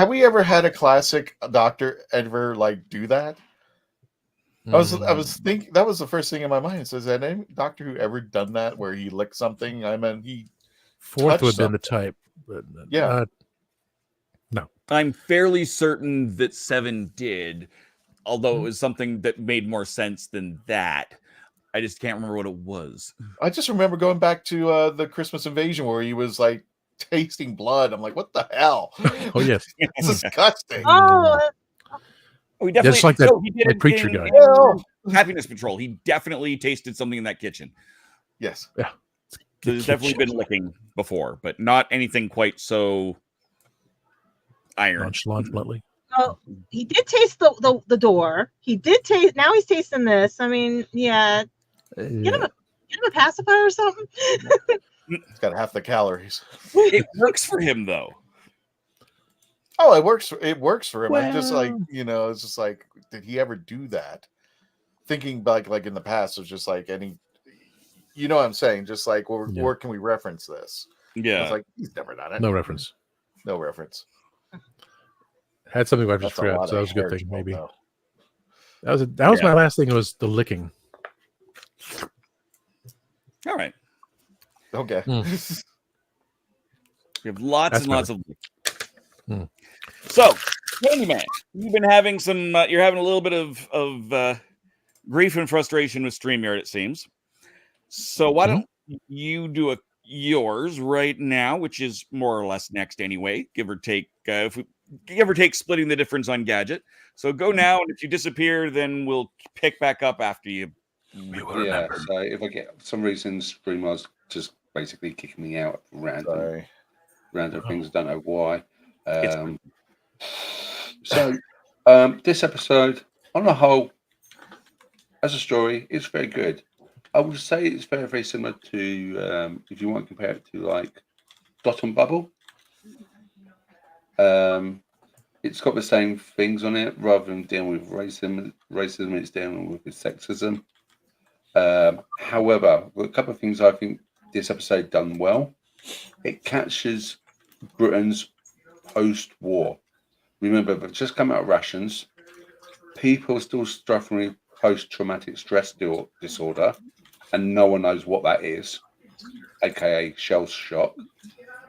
we ever had a classic doctor ever like do that? I was thinking that was the first thing in my mind. So, has any Doctor Who ever done that where he licked something? I mean, he fourth would have been the type, but yeah. No, I'm fairly certain that 7 did, although it was something that made more sense than that. I just can't remember what it was. I just remember going back to the Christmas Invasion where he was like tasting blood. I'm like, what the hell? Oh yes, it's disgusting. We definitely, just like that, he did that preacher guy. Happiness Patrol. He definitely tasted something in that kitchen. Yes. Yeah. There's definitely been licking before, but not anything quite so iron. Nonchalantly. Oh, he did taste the door. He did taste. Now he's tasting this. I mean, yeah. Get him a pacifier or something. It's got half the calories. It works for him though. Oh, it works. It works for him. Well, I'm just like, you know, it's just like, did he ever do that? Thinking back, like in the past, it was just like any, you know what I'm saying? Just like, where can we reference this? Yeah. It's like, he's never done it. No reference. No reference. Had something I just That's a forgot, lot so that of was a good hair thing. gel, Maybe though. that was my last thing. Was the licking. All right. Okay. We have lots That's and lots of. Mm. So, Candyman, you've been having some. You're having a little bit of grief and frustration with StreamYard, it seems. So why don't you do yours right now, which is more or less next anyway, give or take. Give or take, splitting the difference on Gadget. So go now, and if you disappear, then we'll pick back up after you. Yeah. So if I get for some reason StreamYard's just basically kicking me out of random things, I don't know why. This episode, on the whole, as a story, it's very good. I would say it's very, very similar to, if you want to compare it to like Dot and Bubble. It's got the same things on it, rather than dealing with racism, it's dealing with sexism. However, a couple of things I think this episode done well. It captures Britain's post-war. Remember, they've just come out of rations. People are still suffering with post-traumatic stress disorder, and no one knows what that is, aka shell shock.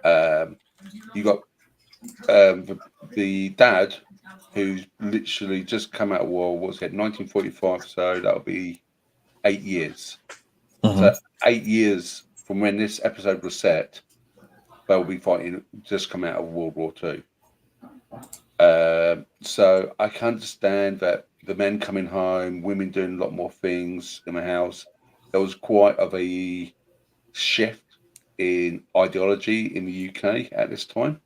You got the dad who's literally just come out of war. What's it? 1945. So that'll be 8 years. So 8 years from when this episode was set, they'll be fighting. Just come out of World War II. So I can understand that the men coming home, women doing a lot more things in the house. There was quite of a shift in ideology in the UK at this time.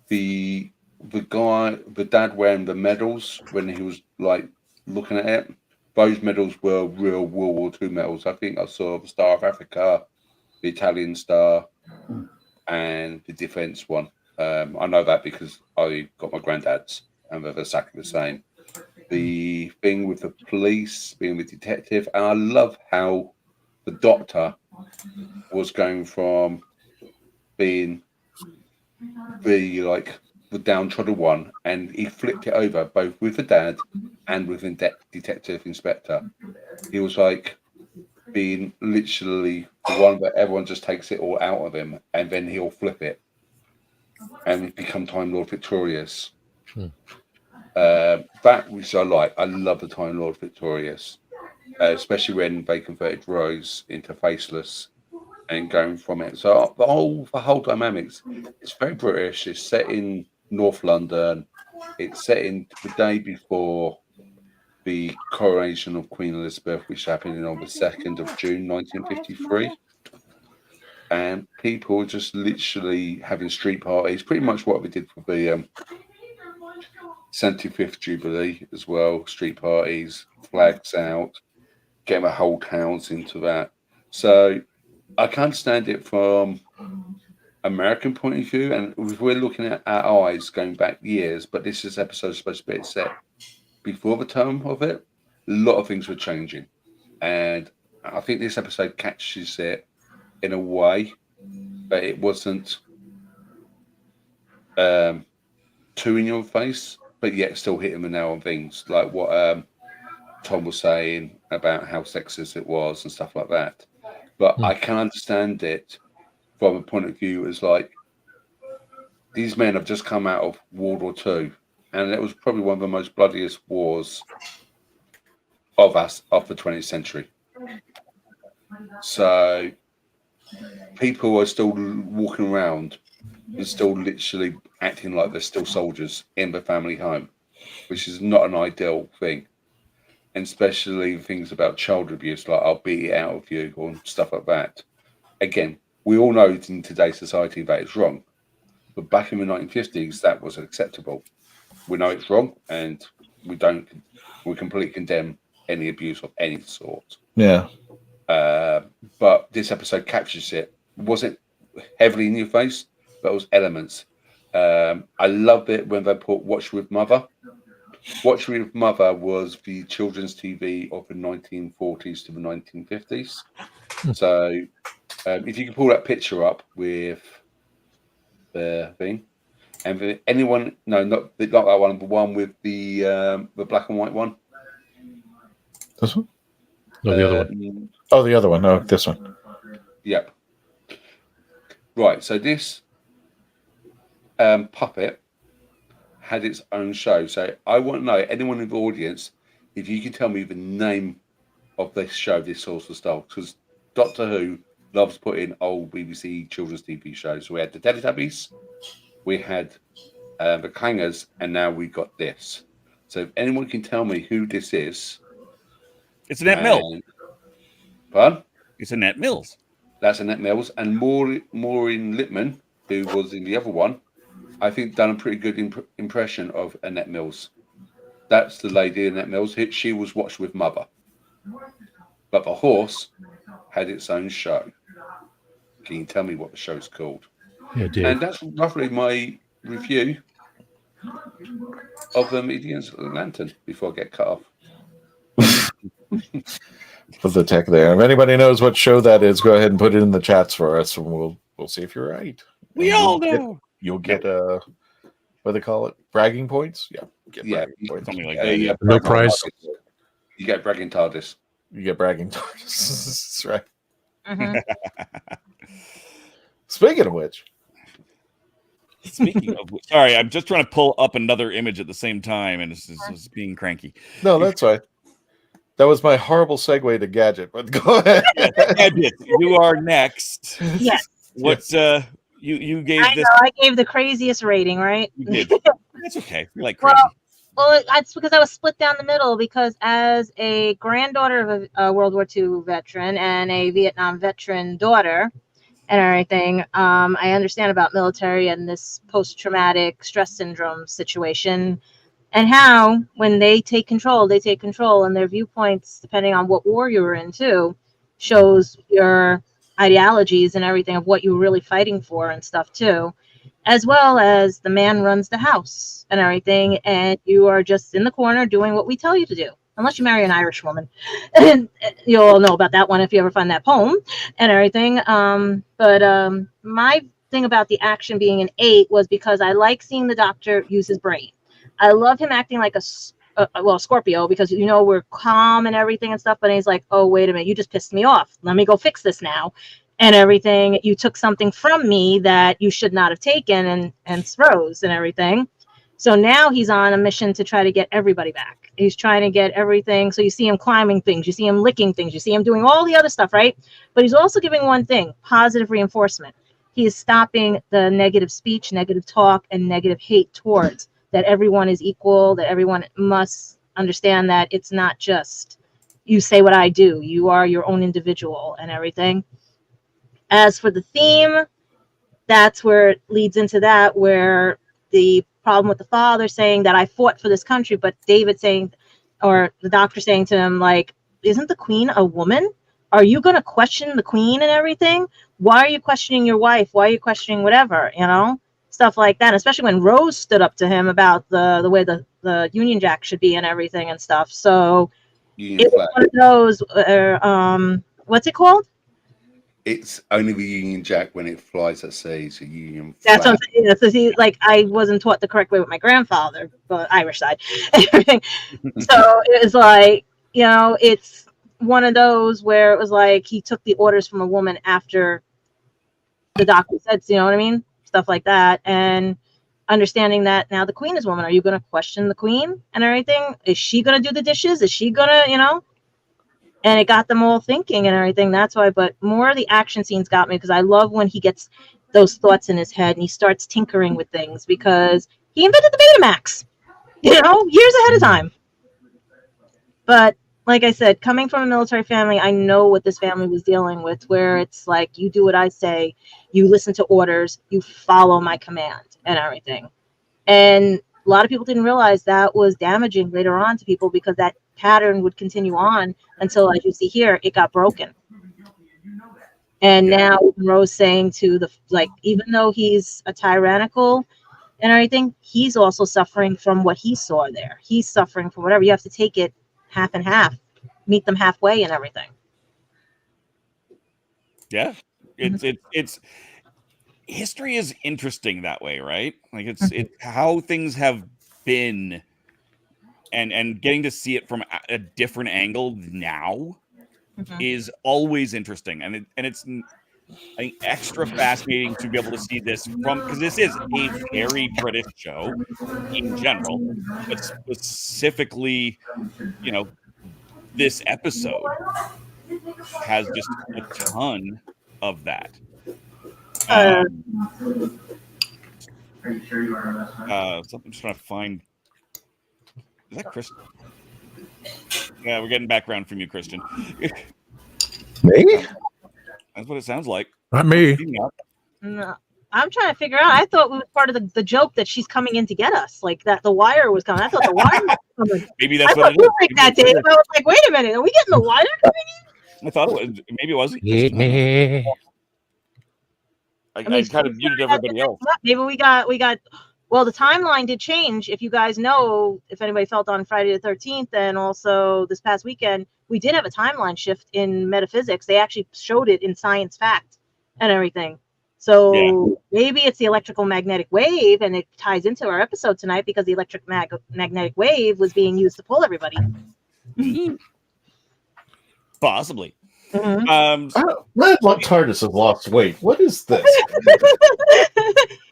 The dad wearing the medals when he was like looking at it, those medals were real World War II medals. I think I saw the Star of Africa, the Italian Star, and the defence one. I know that because I got my granddad's, and they're exactly the same. The thing with the police, being the detective, and I love how the doctor was going from being the downtrodden one, and he flipped it over both with the dad and with the detective inspector. He was like being literally the one that everyone just takes it all out of him, and then he'll flip it and become Time Lord Victorious. That which I like. I love the Time Lord Victorious, especially when they converted Rose into Faceless and going from it. So the whole dynamics, it's very British. It's set in North London. It's set in the day before the coronation of Queen Elizabeth, which happened on the 2nd of June 1953. And people just literally having street parties, pretty much what we did for the 75th Jubilee as well. Street parties, flags out, getting the whole towns into that. So I can't stand it from American point of view, and if we're looking at our eyes going back years, but this is episode supposed to be set before the time of it, a lot of things were changing, and I think this episode catches it in a way that it wasn't too in your face, but yet still hitting the nail on things, like what Tom was saying about how sexist it was and stuff like that. But I can understand it from a point of view as like, these men have just come out of World War II, and it was probably one of the most bloodiest wars of the 20th century. So people are still walking around and still literally acting like they're still soldiers in the family home, which is not an ideal thing. And especially things about child abuse, like I'll beat it out of you or stuff like that. Again, we all know in today's society that it's wrong. But back in the 1950s, that was acceptable. We know it's wrong, and we completely condemn any abuse of any sort. Yeah. But this episode captures it. It wasn't heavily in your face, but it was elements. I love it when they put Watch With Mother. Watch With Mother was the children's TV of the 1940s to the 1950s. So if you can pull that picture up with the thing, And for anyone, no, not that one, but one with the black and white one. This one? No, the other one. Oh, the other one. No, this one. Yep. Right. So this puppet had its own show. So I want to know, anyone in the audience, if you can tell me the name of this show, this source of stuff, because Doctor Who loves putting old BBC children's TV shows. So we had the Teletubbies, we had the Clangers, and now we got this. So if anyone can tell me who this is, it's Annette Mills. Pardon? It's Annette Mills. That's Annette Mills, and Maureen Lipman, who was in the other one, I think done a pretty good impression of Annette Mills. That's the lady Annette Mills. She was watched with Mother, but the horse had its own show. Can you tell me what the show's called? Yeah, Dave. And that's roughly my review of the Median's Lantern before I get cut off. For the tech there. If anybody knows what show that is, go ahead and put it in the chats for us, and we'll see if you're right. We all know. You'll get what do they call it? Bragging points? Yeah. Bragging points. Something like that. Yeah, No prize. You get bragging TARDIS. You get bragging TARDIS. That's right. Mm-hmm. Speaking of which. Speaking of which, sorry, I'm just trying to pull up another image at the same time, and it's being cranky. No, that's right. That was my horrible segue to Gadget, but go ahead. Gadget, you are next. Yes. What you gave I this? know, I gave the craziest rating, right? You did. That's okay. We like crazy. Well, it's because I was split down the middle, because as a granddaughter of a World War II veteran and a Vietnam veteran daughter and everything, I understand about military and this post-traumatic stress syndrome situation, and how when they take control, and their viewpoints, depending on what war you were in too, shows your ideologies and everything of what you were really fighting for and stuff too, as well as the man runs the house and everything, and you are just in the corner doing what we tell you to do, unless you marry an Irish woman. And you'll all know about that one if you ever find that poem and everything. But my thing about the action being an 8 was because I like seeing the Doctor use his brain. I love him acting like a Scorpio, because we're calm and everything and stuff, but he's like, oh, wait a minute, you just pissed me off, let me go fix this now and everything. You took something from me that you should not have taken and throws and everything. So now he's on a mission to try to get everybody back. He's trying to get everything. So you see him climbing things, you see him licking things, you see him doing all the other stuff, right? But he's also giving one thing: positive reinforcement. He is stopping the negative speech, negative talk, and negative hate towards that everyone is equal, that everyone must understand that it's not just you say what I do, you are your own individual and everything. As for the theme, that's where it leads into that, where the problem with the father saying that I fought for this country, but David saying, or the Doctor saying to him, like, isn't the Queen a woman? Are you going to question the Queen and everything? Why are you questioning your wife? Why are you questioning whatever, stuff like that, especially when Rose stood up to him about the way the Union Jack should be and everything and stuff. So it was one of those, what's it called? It's only the Union Jack when it flies at sea, so Union That's flag. what I'm saying. So see, like, I wasn't taught the correct way with my grandfather, but Irish side. So it was like, it's one of those where it was like he took the orders from a woman after the Doctor said, you know what I mean? Stuff like that. And understanding that now the Queen is a woman. Are you going to question the Queen and everything? Is she going to do the dishes? Is she going to, And it got them all thinking and everything. That's why. But more of the action scenes got me, because I love when he gets those thoughts in his head and he starts tinkering with things, because he invented the Betamax, years ahead of time. But like I said, coming from a military family, I know what this family was dealing with, where it's like, you do what I say, you listen to orders, you follow my command and everything. And a lot of people didn't realize that was damaging later on to people, because that pattern would continue on until, as you see here, it got broken. And now Rose saying to even though he's a tyrannical and everything, he's also suffering from what he saw there. He's suffering from whatever. You have to take it half and half, meet them halfway and everything. Yeah, it's history is interesting that way, right? Like it's how things have been, and getting to see it from a different angle now is always interesting, and it's I think extra fascinating to be able to see this from, because this is a very British show in general, but specifically, you know, this episode has just a ton of that. I'm just trying to find. Is that Christian? Yeah, we're getting background from you, Christian. Me? That's what it sounds like. Not me. No, I'm trying to figure out. I thought it was part of the joke that she's coming in to get us, like that the wire was coming. I thought the wire was coming. Maybe that's what it is. Like that, Dave. I was like, wait a minute, are we getting the wire coming in? I thought it was. Maybe it wasn't. I kind of muted everybody else. Maybe we got. Well, the timeline did change. If you guys know, if anybody felt on Friday the 13th, and also this past weekend, we did have a timeline shift in metaphysics. They actually showed it in Science Fact and everything. So maybe it's the electrical magnetic wave, and it ties into our episode tonight because the electric magnetic wave was being used to pull everybody. Possibly. Red Blood TARDIS has lost weight. What is this?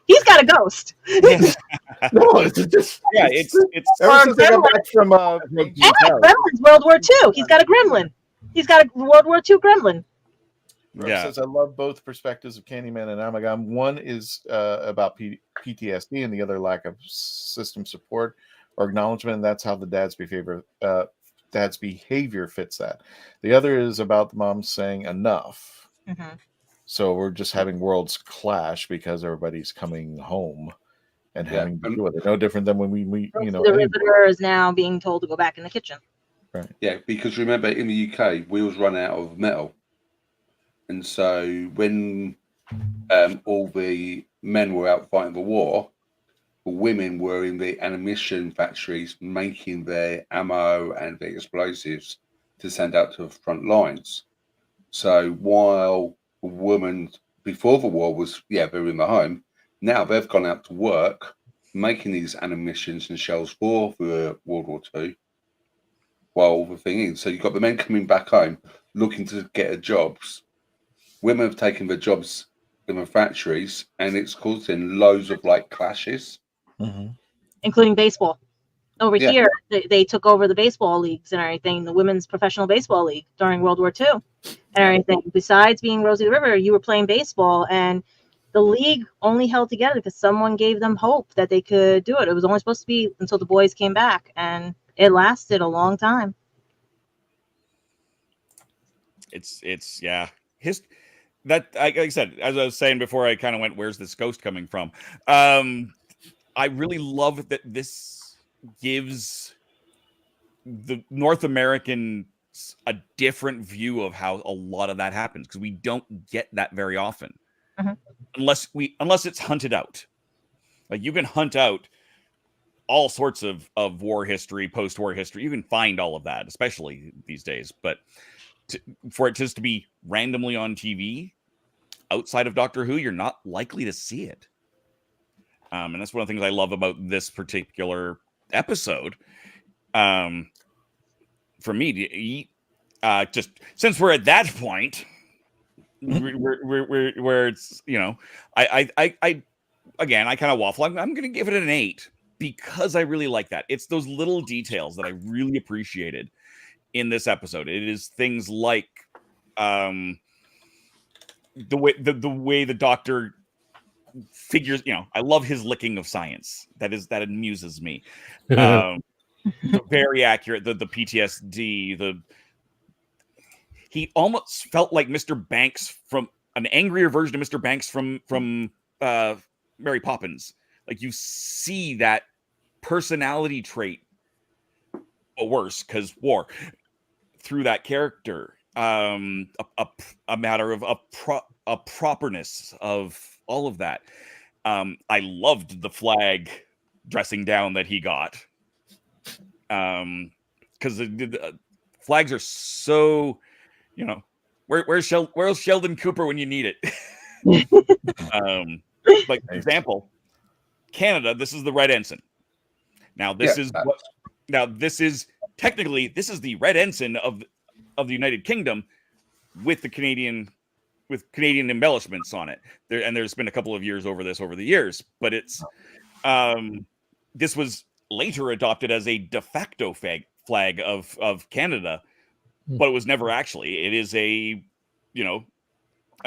He's got a ghost. No, it's just it's ever since I got back from Gremlin's World War II. He's got a gremlin. He's got a World War II gremlin. Yeah. Says I love both perspectives of Candyman and Amalgam. One is about PTSD, and the other lack of system support or acknowledgement. And that's how the dad's behavior fits that. The other is about the mom saying enough. So we're just having worlds clash because everybody's coming home and having to do with it. No different than when we the Riveter is now being told to go back in the kitchen. Right. Yeah, because remember in the UK, wheels run out of metal. And so when all the men were out fighting the war, the women were in the ammunition factories making their ammo and the explosives to send out to the front lines. So while the women before the war was, they were in the home, now they've gone out to work making these ammunitions and shells for the World War II. While the thing is, so you've got the men coming back home looking to get jobs. Women have taken the jobs in the factories, and it's causing loads of clashes, including baseball. Over here, they took over the baseball leagues and everything, the Women's Professional Baseball League during World War II and everything. Besides being Rosie the River, you were playing baseball, and the league only held together because someone gave them hope that they could do it. It was only supposed to be until the boys came back, and it lasted a long time. That like I said, as I was saying before, I kind of went, "Where's this ghost coming from?" I really love that this gives the North Americans a different view of how a lot of that happens, because we don't get that very often, unless it's hunted out. Like you can hunt out all sorts of war history, post-war history. You can find all of that, especially these days. But for it just to be randomly on TV outside of Doctor Who, you're not likely to see it. And that's one of the things I love about this particular episode. For me, just since we're at that point, where it's, I again, I kind of waffle. I'm going to give it an 8 because I really like that. It's those little details that I really appreciated in this episode. It is things like the way the Doctor figures, I love his licking of science. That amuses me. Very accurate. The PTSD. He almost felt like Mr. Banks, from an angrier version of Mr. Banks from Mary Poppins. Like you see that personality trait, or worse, because war, through that character. A matter of a properness of all of that. I loved the flag dressing down that he got, because the flags are so, where's Sheldon Cooper when you need it? like example, Canada, this is the red ensign. Now this is technically the red ensign of the United Kingdom with Canadian embellishments on it. There's been a couple of years over the years, but it's this was later adopted as a de facto flag of Canada, but it was never actually. It is a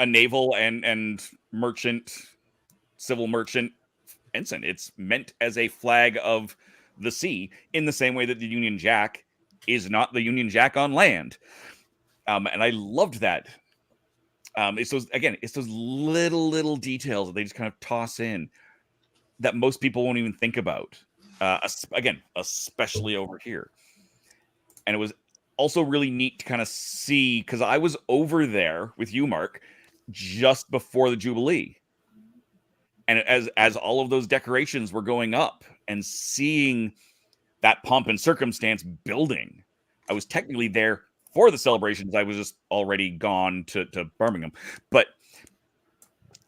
naval and merchant, civil merchant ensign. It's meant as a flag of the sea, in the same way that the Union Jack is not the Union Jack on land. And I loved that. It's those little details that they just kind of toss in that most people won't even think about. Especially over here. And it was also really neat to kind of see, because I was over there with you, Mark, just before the Jubilee. And as all of those decorations were going up and seeing that pomp and circumstance building, I was technically there for the celebrations. I was just already gone to Birmingham, but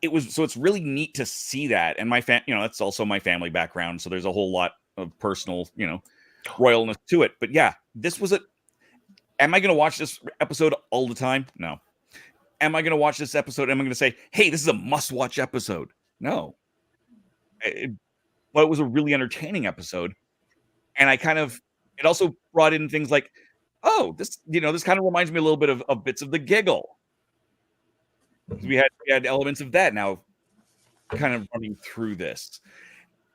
it's really neat to see that. And that's also my family background, so there's a whole lot of personal, royalness to it. But yeah, this was am I going to watch this episode all the time? No. Am I going to watch this episode? Am I going to say, hey, this is a must-watch episode? No. But it was a really entertaining episode. And it also brought in things like, oh, this kind of reminds me a little bit of bits of The Giggle. We had elements of that now kind of running through this.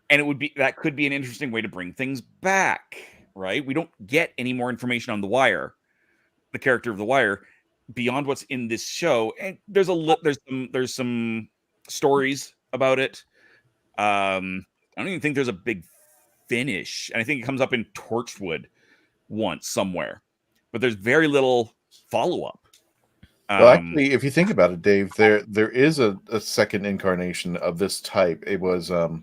And that could be an interesting way to bring things back, right? We don't get any more information on The Wire, the character of The Wire, beyond what's in this show. And there's some stories about it. I don't even think there's a big finish. And I think it comes up in Torchwood once somewhere. But there's very little follow-up. Well, actually, if you think about it, Dave, there is a second incarnation of this type. It was, God,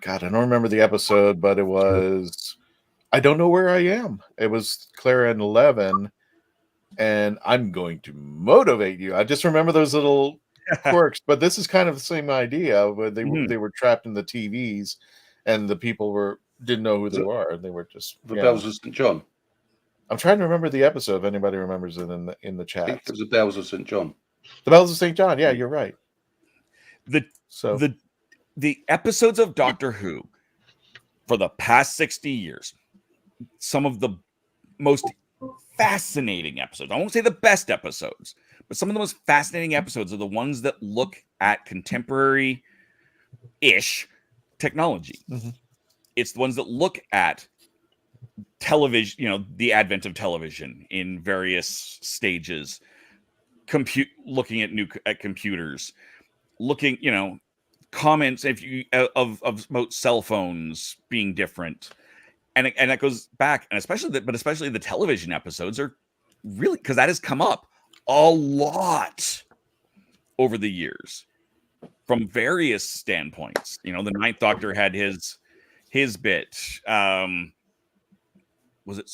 I don't remember the episode, but it was, I Don't Know Where I Am. It was Clara and 11, and I'm going to motivate you. I just remember those little quirks, but this is kind of the same idea, where they were trapped in the TVs, and the people didn't know who they were, and they were just the Bells of St. John. I'm trying to remember the episode. If anybody remembers it in the chat, I think it was the Bells of St. John. The Bells of St. John. Yeah, you're right. The episodes of Doctor Who for the past 60 years, some of the most fascinating episodes. I won't say the best episodes, but some of the most fascinating episodes are the ones that look at contemporary-ish technology. Mm-hmm. It's the ones that look at television, the advent of television in various stages, looking at computers, looking, comments of about cell phones being different, and that goes back, and especially the television episodes are really, because that has come up a lot over the years from various standpoints. The Ninth Doctor had his bit. Was it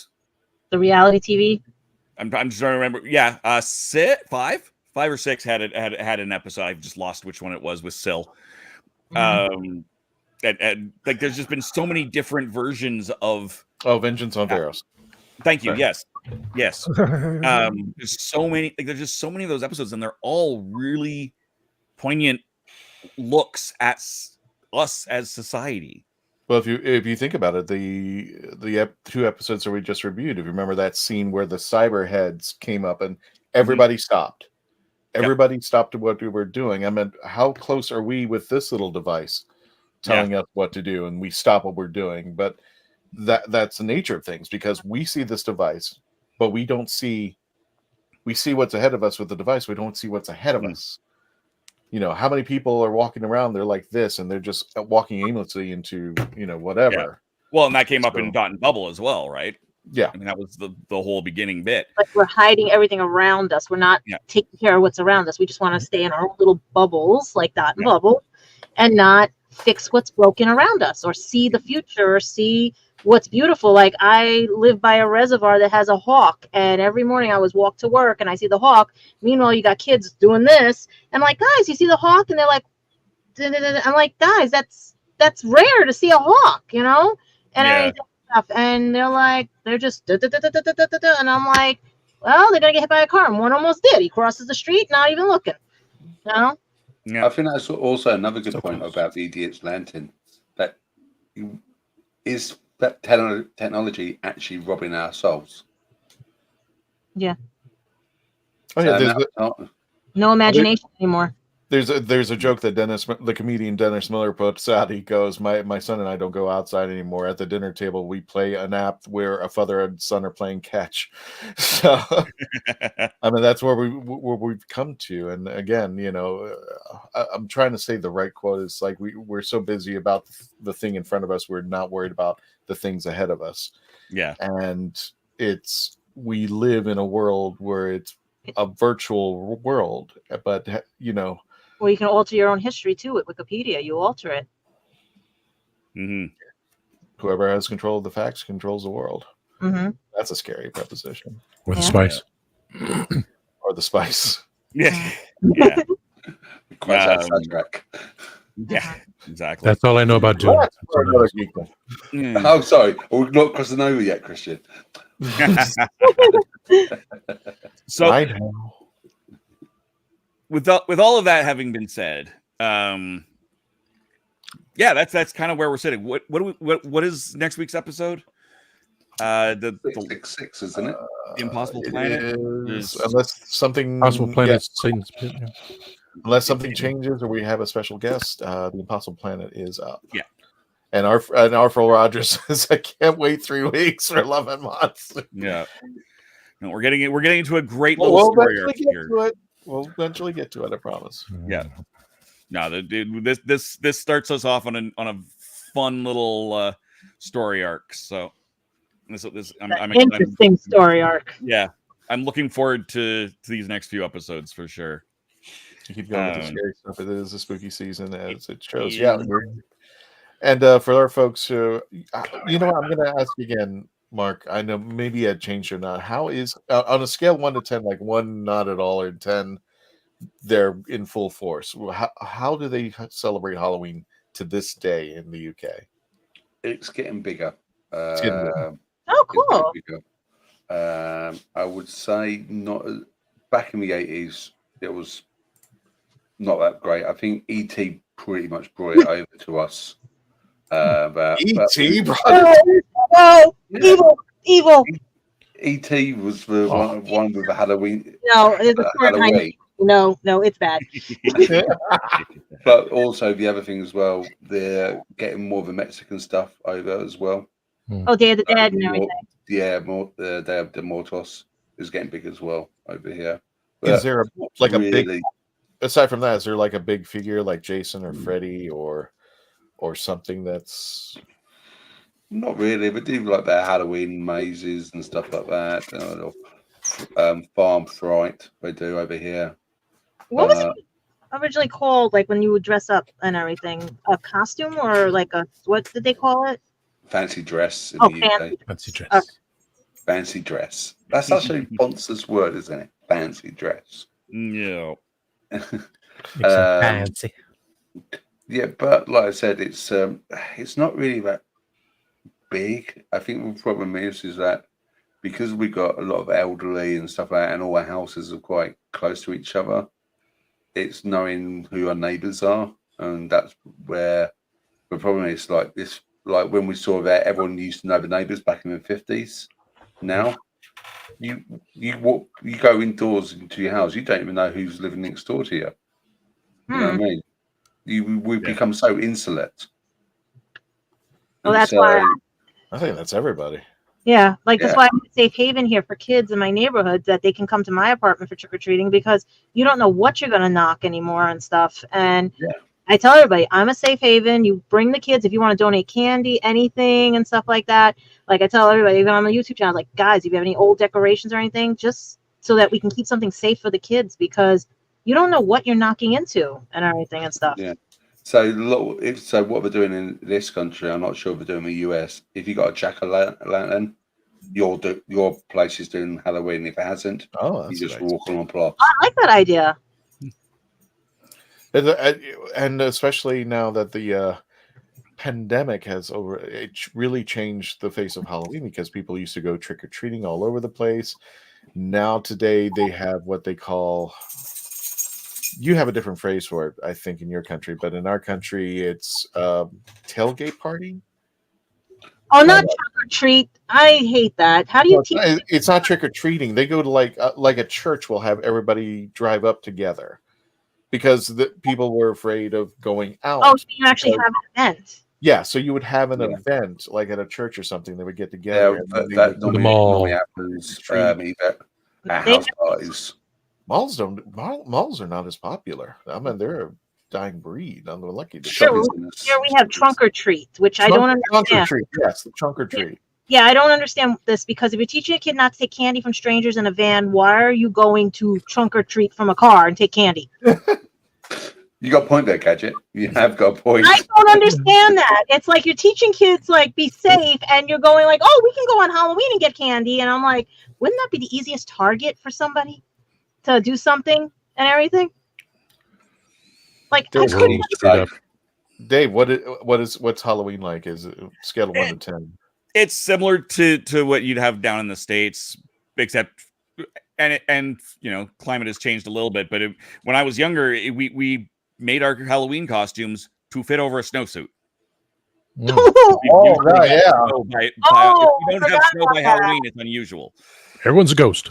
the reality TV? I'm just trying to remember. Yeah, 5 or 6 had an episode. I've just lost which one it was with Syl. And like there's just been so many different versions of Vengeance on Varos. Thank you. Right. Yes. There's so many. There's just so many of those episodes, and they're all really poignant looks at us as society. Well, if you think about it, the 2 episodes that we just reviewed, if you remember that scene where the cyber heads came up and everybody stopped. Everybody stopped what we were doing. I mean, how close are we with this little device telling us what to do, and we stop what we're doing? But that's the nature of things, because we see this device, but we see what's ahead of us with the device. We don't see what's ahead of us. How many people are walking around, they're like this, and they're just walking aimlessly into, whatever. Yeah. Well, and that came up in Dot and Bubble as well, right? Yeah. I mean, that was the whole beginning bit. Like we're hiding everything around us. We're not taking care of what's around us. We just want to stay in our own little bubbles, like Dot and Bubble, and not fix what's broken around us, or see the future, or see what's beautiful. Like I live by a reservoir that has a hawk, and every morning I was walk to work and I see the hawk. Meanwhile, you got kids doing this, and I'm like, guys, you see the hawk? And they're like, I'm like, guys, that's rare to see a hawk, you know, and everything stuff. And they're like, they're just and I'm like, well, they're gonna get hit by a car. And one almost did. He crosses the street, not even looking. You know. I think that's also another good point about the Idiot's Lantern. That is that technology actually robbing our souls. Yeah. Oh yeah, No imagination anymore. There's a joke that the comedian Dennis Miller puts out. He goes, my son and I don't go outside anymore. At the dinner table, we play an app where a father and son are playing catch. So, I mean, that's where we've come to. And again, you know, I'm trying to say the right quote. It's like we're so busy about the thing in front of us, we're not worried about the things ahead of us. Yeah, and we live in a world where it's a virtual world, but you know. Well, you can alter your own history too with Wikipedia. You alter it. Mm-hmm. Whoever has control of the facts controls the world. Mm-hmm. That's a scary proposition. With the spice. Or the spice. Yeah. Yeah. Sidetrack. Yeah, exactly. That's all I know about doing. Oh, sorry. We're not crossing over yet, Christian. So, with all of that having been said, yeah, that's kind of where we're sitting. What is next week's episode? The 666, isn't it? The Impossible Planet. Unless something Impossible Planet. Unless something changes or we have a special guest, the Impossible Planet is up. Yeah. And our Phil Rogers says, I can't wait 3 weeks for 11 months. Yeah. No, we're getting into a great little story arc here. We'll eventually get to it, I promise. Yeah. No, this starts us off on a fun little story arc. So I'm interesting story arc. Yeah. I'm looking forward to these next few episodes for sure. You keep going with the scary stuff. It is a spooky season, as it shows. Yeah. And for our folks who, you know what, I'm going to ask you again, Mark. I know maybe it changed or not. How is, on a scale 1 to 10, like 1 not at all, or 10, they're in full force. How do they celebrate Halloween to this day in the UK? It's getting bigger. It's getting bigger. Oh, cool. I would say not back in the 80s. It was not that great. I think ET pretty much brought it over to us. E.T. Evil. E.T. was the one with the Halloween. No, it's a Halloween. No, it's bad. But also the other thing as well, they're getting more of the Mexican stuff over as well. Oh, Day of the Dead and everything. Yeah, Day of the Muertos is getting big as well over here. But is there a big? Aside from that, is there like a big figure like Jason or Freddy or something that's not really? They do like their Halloween mazes and stuff like that. Farm Fright they do over here. What was it originally called? Like when you would dress up and everything, a costume or like what did they call it? Fancy dress in the UK. Fancy dress. Okay. Fancy dress. That's actually Ponce's word, isn't it? Fancy dress. No. Fancy. Yeah, but like I said, it's not really that big. I think the problem is that because we got a lot of elderly and stuff like that, and all our houses are quite close to each other, it's knowing who our neighbours are, and that's where the problem is. Like this, like when we saw that everyone used to know the neighbours back in the 50s. Now, you go indoors into your house, you don't even know who's living next door to you. You know what I mean? We become so insolent. Well, that's why I think that's everybody. Yeah, that's why I'm a safe haven here for kids in my neighborhood, that they can come to my apartment for trick-or-treating, because you don't know what you're going to knock anymore and stuff. And I tell everybody, I'm a safe haven. You bring the kids if you want to donate candy, anything and stuff like that. Like I tell everybody, even on my YouTube channel, like, guys, if you have any old decorations or anything, just so that we can keep something safe for the kids, because you don't know what you're knocking into and everything and stuff. Yeah. So what we're doing in this country, I'm not sure if we're doing in the US. If you got a jack-o'-lantern, your place is doing Halloween. If it hasn't, you just walk on a plot. I like that idea. And especially now that the pandemic has really changed the face of Halloween, because people used to go trick-or-treating all over the place. Now today they have what they call, you have a different phrase for it, I think, in your country, but in our country it's tailgate party. Oh, not trick or treat. I hate that. How do you teach? It's not trick or treating. They go to like a church will have everybody drive up together because the people were afraid of going out. Oh, so you actually have an event. Yeah, so you would have an event like at a church or something. They would get together. That normally happens either at house parties. Malls are not as popular. I mean, they're a dying breed. I'm lucky. Here we have trunk or treat, which I don't understand. Trunk or treat, yes, the trunk or treat. Yeah, I don't understand this, because if you're teaching a kid not to take candy from strangers in a van, why are you going to trunk or treat from a car and take candy? You got a point there, Gadget. You have got a point. I don't understand that. It's like you're teaching kids like be safe, and you're going like, oh, we can go on Halloween and get candy, and I'm like, wouldn't that be the easiest target for somebody to do something and everything? Like, Dave, what's Halloween like? Is it scale of 1 to 10? It's similar to what you'd have down in the States, except and you know, climate has changed a little bit. But when I was younger, we made our Halloween costumes to fit over a snowsuit. Oh, right, yeah. If you don't have snow by Halloween, it's unusual. Everyone's a ghost.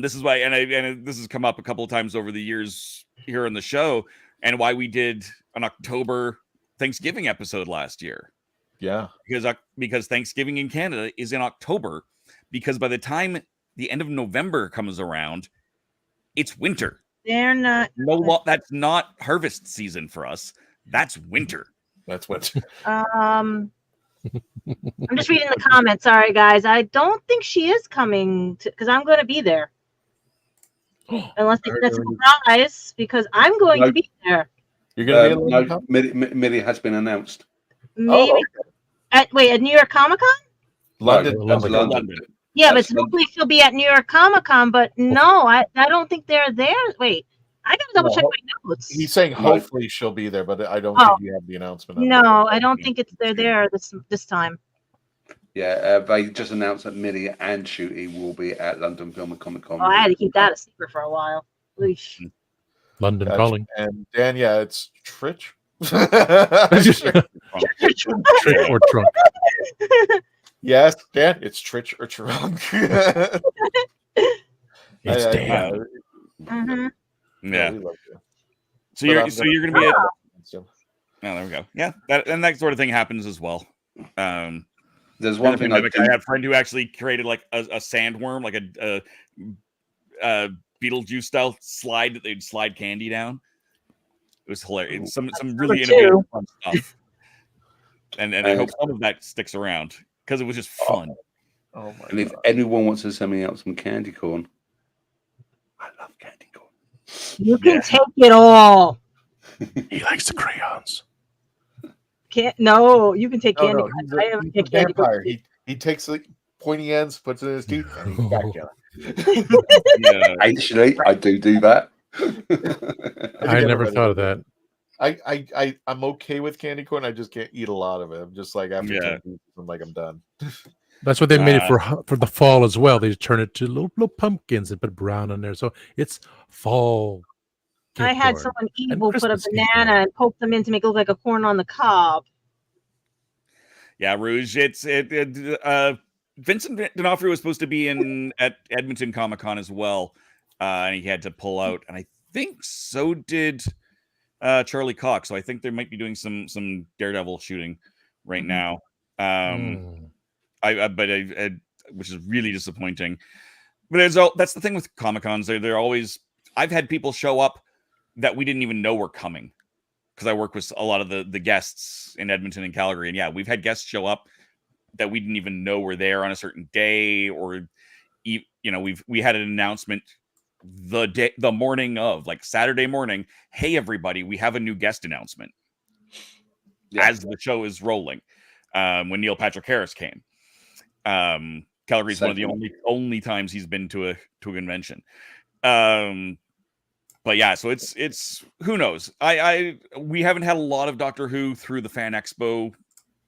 This is why, and this has come up a couple of times over the years here on the show, and why we did an October Thanksgiving episode last year. Yeah, because Thanksgiving in Canada is in October, because by the time the end of November comes around, it's winter. They're not. That's not harvest season for us. That's winter. That's winter. I'm just reading the comments. Sorry, guys. I don't think she is coming because I'm going to be there. Unless that's a surprise, because I'm going to be there. You're going to be Millie has been announced. Maybe at New York Comic Con? London. Yeah, but hopefully she'll be at New York Comic Con. But no, I don't think they're there. Wait, I gotta double check my notes. He's saying hopefully she'll be there, but I don't think you have the announcement. No, I don't think they're there this time. Yeah, they just announced that Millie and Shooty will be at London Film and Comic Con. Oh, I had to keep that a secret for a while. London calling. And Dan, yeah, it's Trich. Trick or trunk. Yes, Dan, it's Trich or trunk. It's Dan. Yeah. So you're going to be at. Oh, there we go. Yeah, that sort of thing happens as well. There's one thing I had a friend who actually created like a sandworm, like a Beetlejuice style slide that they'd slide candy down. It was hilarious. Some really innovative fun stuff. And I hope some of that sticks around because it was just fun. Oh my God. If anyone wants to send me out some candy corn, I love candy corn. You can take it all. He likes the crayons. No, you can take candy. I haven't taken candy corn. He takes the pointy ends, puts it in his teeth, and he's back down. Yeah. Actually, I do that. I never thought of that. I'm okay with candy corn. I just can't eat a lot of it. I'm just like after 10 pieces, I'm like I'm done. That's what they made it for the fall as well. They turn it to little pumpkins and put brown on there, so it's fall. I had someone evil put a banana and poke them in to make it look like a corn on the cob. Yeah, Rouge. Vincent D'Onofrio was supposed to be at Edmonton Comic Con as well, and he had to pull out. And I think so did Charlie Cox. So I think they might be doing some Daredevil shooting right now. Which is really disappointing. But that's the thing with Comic Cons. They're always. I've had people show up that we didn't even know were coming, because I work with a lot of the guests in Edmonton and Calgary. And yeah, we've had guests show up that we didn't even know were there on a certain day, or, we had an announcement the morning of, like Saturday morning. Hey, everybody, we have a new guest announcement as the show is rolling. When Neil Patrick Harris came, Calgary's one of the only times he's been to a convention. but yeah, so it's who knows. We haven't had a lot of Doctor Who through the Fan Expo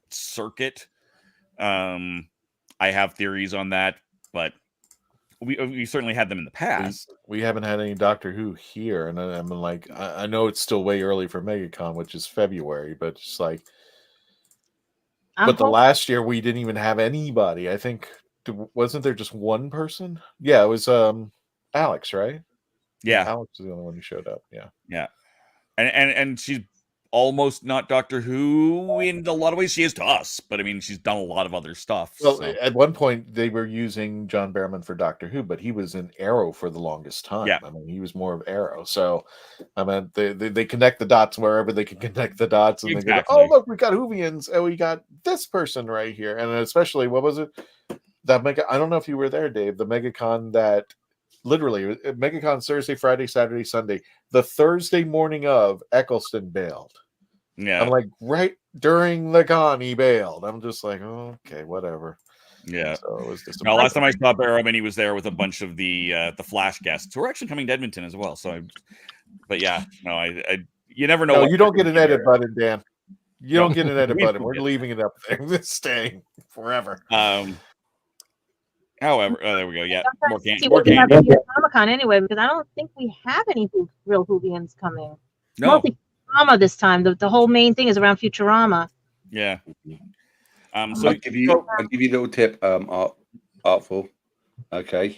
circuit. I have theories on that, but we certainly had them in the past. We haven't had any Doctor Who here, and I'm like, I know it's still way early for MegaCon, which is February, but it's like, the last year we didn't even have anybody. I think wasn't there just one person? Yeah, it was Alex, right? Yeah, Alex is the only one who showed up. Yeah, and she's almost not Doctor Who in a lot of ways. She is to us, but I mean, she's done a lot of other stuff. Well, so. At one point they were using John Barrowman for Doctor Who, but he was in Arrow for the longest time. Yeah. I mean, he was more of Arrow. So, I mean, they connect the dots wherever they can connect the dots, and Exactly. they go, "Oh, look, we got Whovians, and we got this person right here." And especially, what was it? That I don't know if you were there, Dave. The MegaCon that literally MegaCon Thursday, Friday, Saturday, Sunday. The Thursday morning of Eccleston bailed. Yeah, I'm like, right during the con, he bailed. I'm just like, oh, okay, whatever. Yeah. So it was just no, last time I saw Barrowman, he was there with a bunch of the Flash guests who are actually coming to Edmonton as well. So, but yeah, no, I you never know. No, what you don't get an edit button, Dan. You No, don't get an edit we button. don't We're get it. leaving it up there. It's staying forever. However, there we go. Yeah, more See more what we have candy. here at Comic-Con anyway, because I don't think we have any real Whovians coming. No. Mostly Futurama this time. The whole main thing is around Futurama. Yeah. So I'll give you a little tip, Artful. Okay.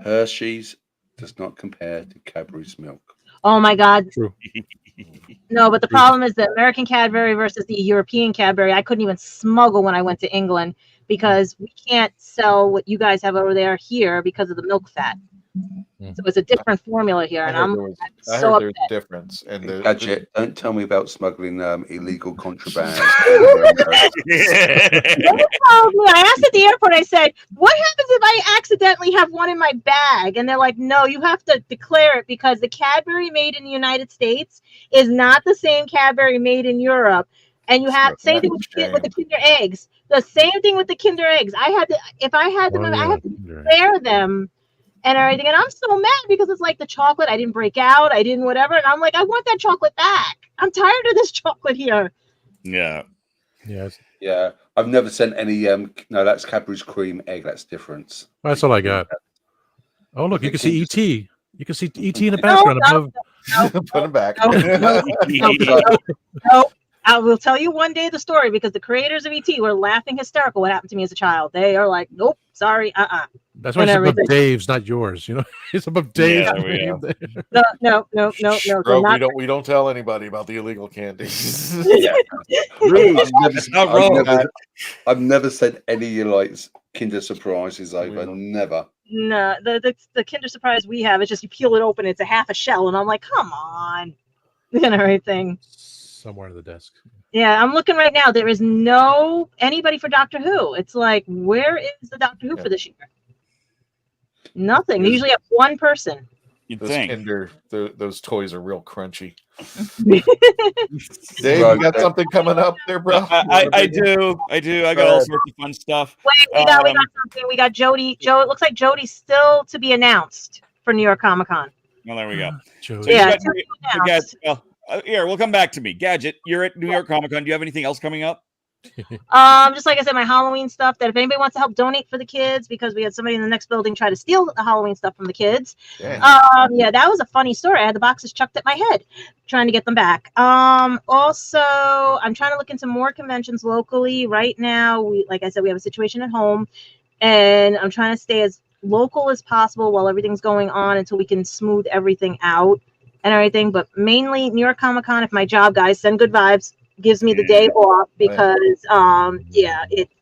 Hershey's does not compare to Cadbury's milk. Oh my God. True. No, but the problem is the American Cadbury versus the European Cadbury. I couldn't even smuggle when I went to England because we can't sell what you guys have over there here because of the milk fat. So it's a different formula here, and I'm I so heard there's upset. a difference. And Gadget, don't tell me about smuggling illegal contraband. They told me, I asked at the airport, I said, what happens if I accidentally have one in my bag? And they're like, no, you have to declare it because the Cadbury made in the United States is not the same Cadbury made in Europe. And you have same thing with the Kinder eggs. The same thing with the Kinder eggs. I had to, if I had them, I had to declare them and everything. And I'm so mad because it's like the chocolate, I didn't break out, I didn't whatever. And I'm like, I want that chocolate back. I'm tired of this chocolate here. Yeah. Yes. Yeah. I've never sent any no, that's Cadbury's cream egg, that's different. That's all I got. Oh, look, you can see ET. You can see ET in the background above. Put him back. No. I will tell you one day the story because the creators of ET were laughing hysterical what happened to me as a child. They are like, nope, sorry, That's why it's above Dave's, not yours. You know, it's above Dave's. No. Bro, we don't tell anybody about the illegal candy. I've never sent any like Kinder surprises over. Never. No, the Kinder Surprise we have is just you peel it open, it's a half a shell, and I'm like, come on, and everything. Somewhere in the desk. Yeah, I'm looking right now. There is no anybody for Doctor Who. It's like, where is the Doctor Who for this year? Nothing. They usually have one person. Those Kinder, those toys are real crunchy. Dave, you got something coming up there, bro? I do. I got all sorts of fun stuff. Wait, we got something. We got Jody. It looks like Jody's still to be announced for New York Comic Con. Well, there we go. So yeah, here, we'll come back to me. Gadget, you're at New York Comic Con. Do you have anything else coming up? Just like I said, my Halloween stuff. That if anybody wants to help donate for the kids, because we had somebody in the next building try to steal the Halloween stuff from the kids. Yeah, that was a funny story. I had the boxes chucked at my head, trying to get them back. Also, I'm trying to look into more conventions locally. Right now, like I said, we have a situation at home, and I'm trying to stay as local as possible while everything's going on until we can smooth everything out and everything. But mainly New York Comic Con. If my job, guys, send good vibes, gives me the day off because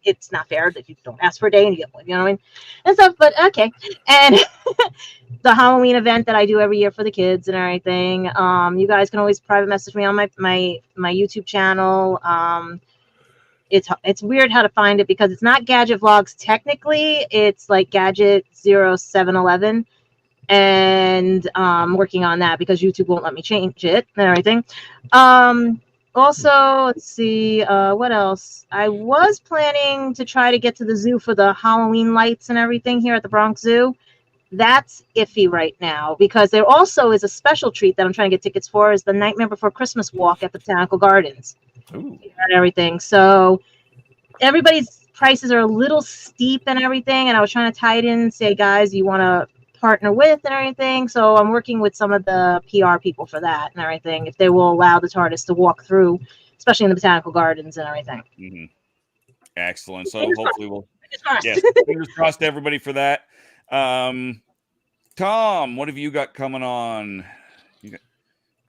it's not fair that you don't ask for a day and you get one, you know what I mean, and stuff. But okay, and the Halloween event that I do every year for the kids and everything. You guys can always private message me on my YouTube channel. It's weird how to find it because it's not Gadget Vlogs technically. It's like Gadget 0711. And I'm working on that because YouTube won't let me change it and everything. Also, let's see, what else? I was planning to try to get to the zoo for the Halloween lights and everything here at the Bronx Zoo. That's iffy right now because there also is a special treat that I'm trying to get tickets for is the Nightmare Before Christmas walk at the Botanical Gardens. Ooh. And everything. So everybody's prices are a little steep and everything. And I was trying to tie it in and say, guys, you want to partner with and everything. So I'm working with some of the PR people for that and everything. If they will allow the TARDIS to walk through, especially in the Botanical Gardens and everything. Mm-hmm. Excellent. So Fingers hopefully we'll, crossed. yes, fingers crossed to everybody for that. Tom, what have you got coming on? You got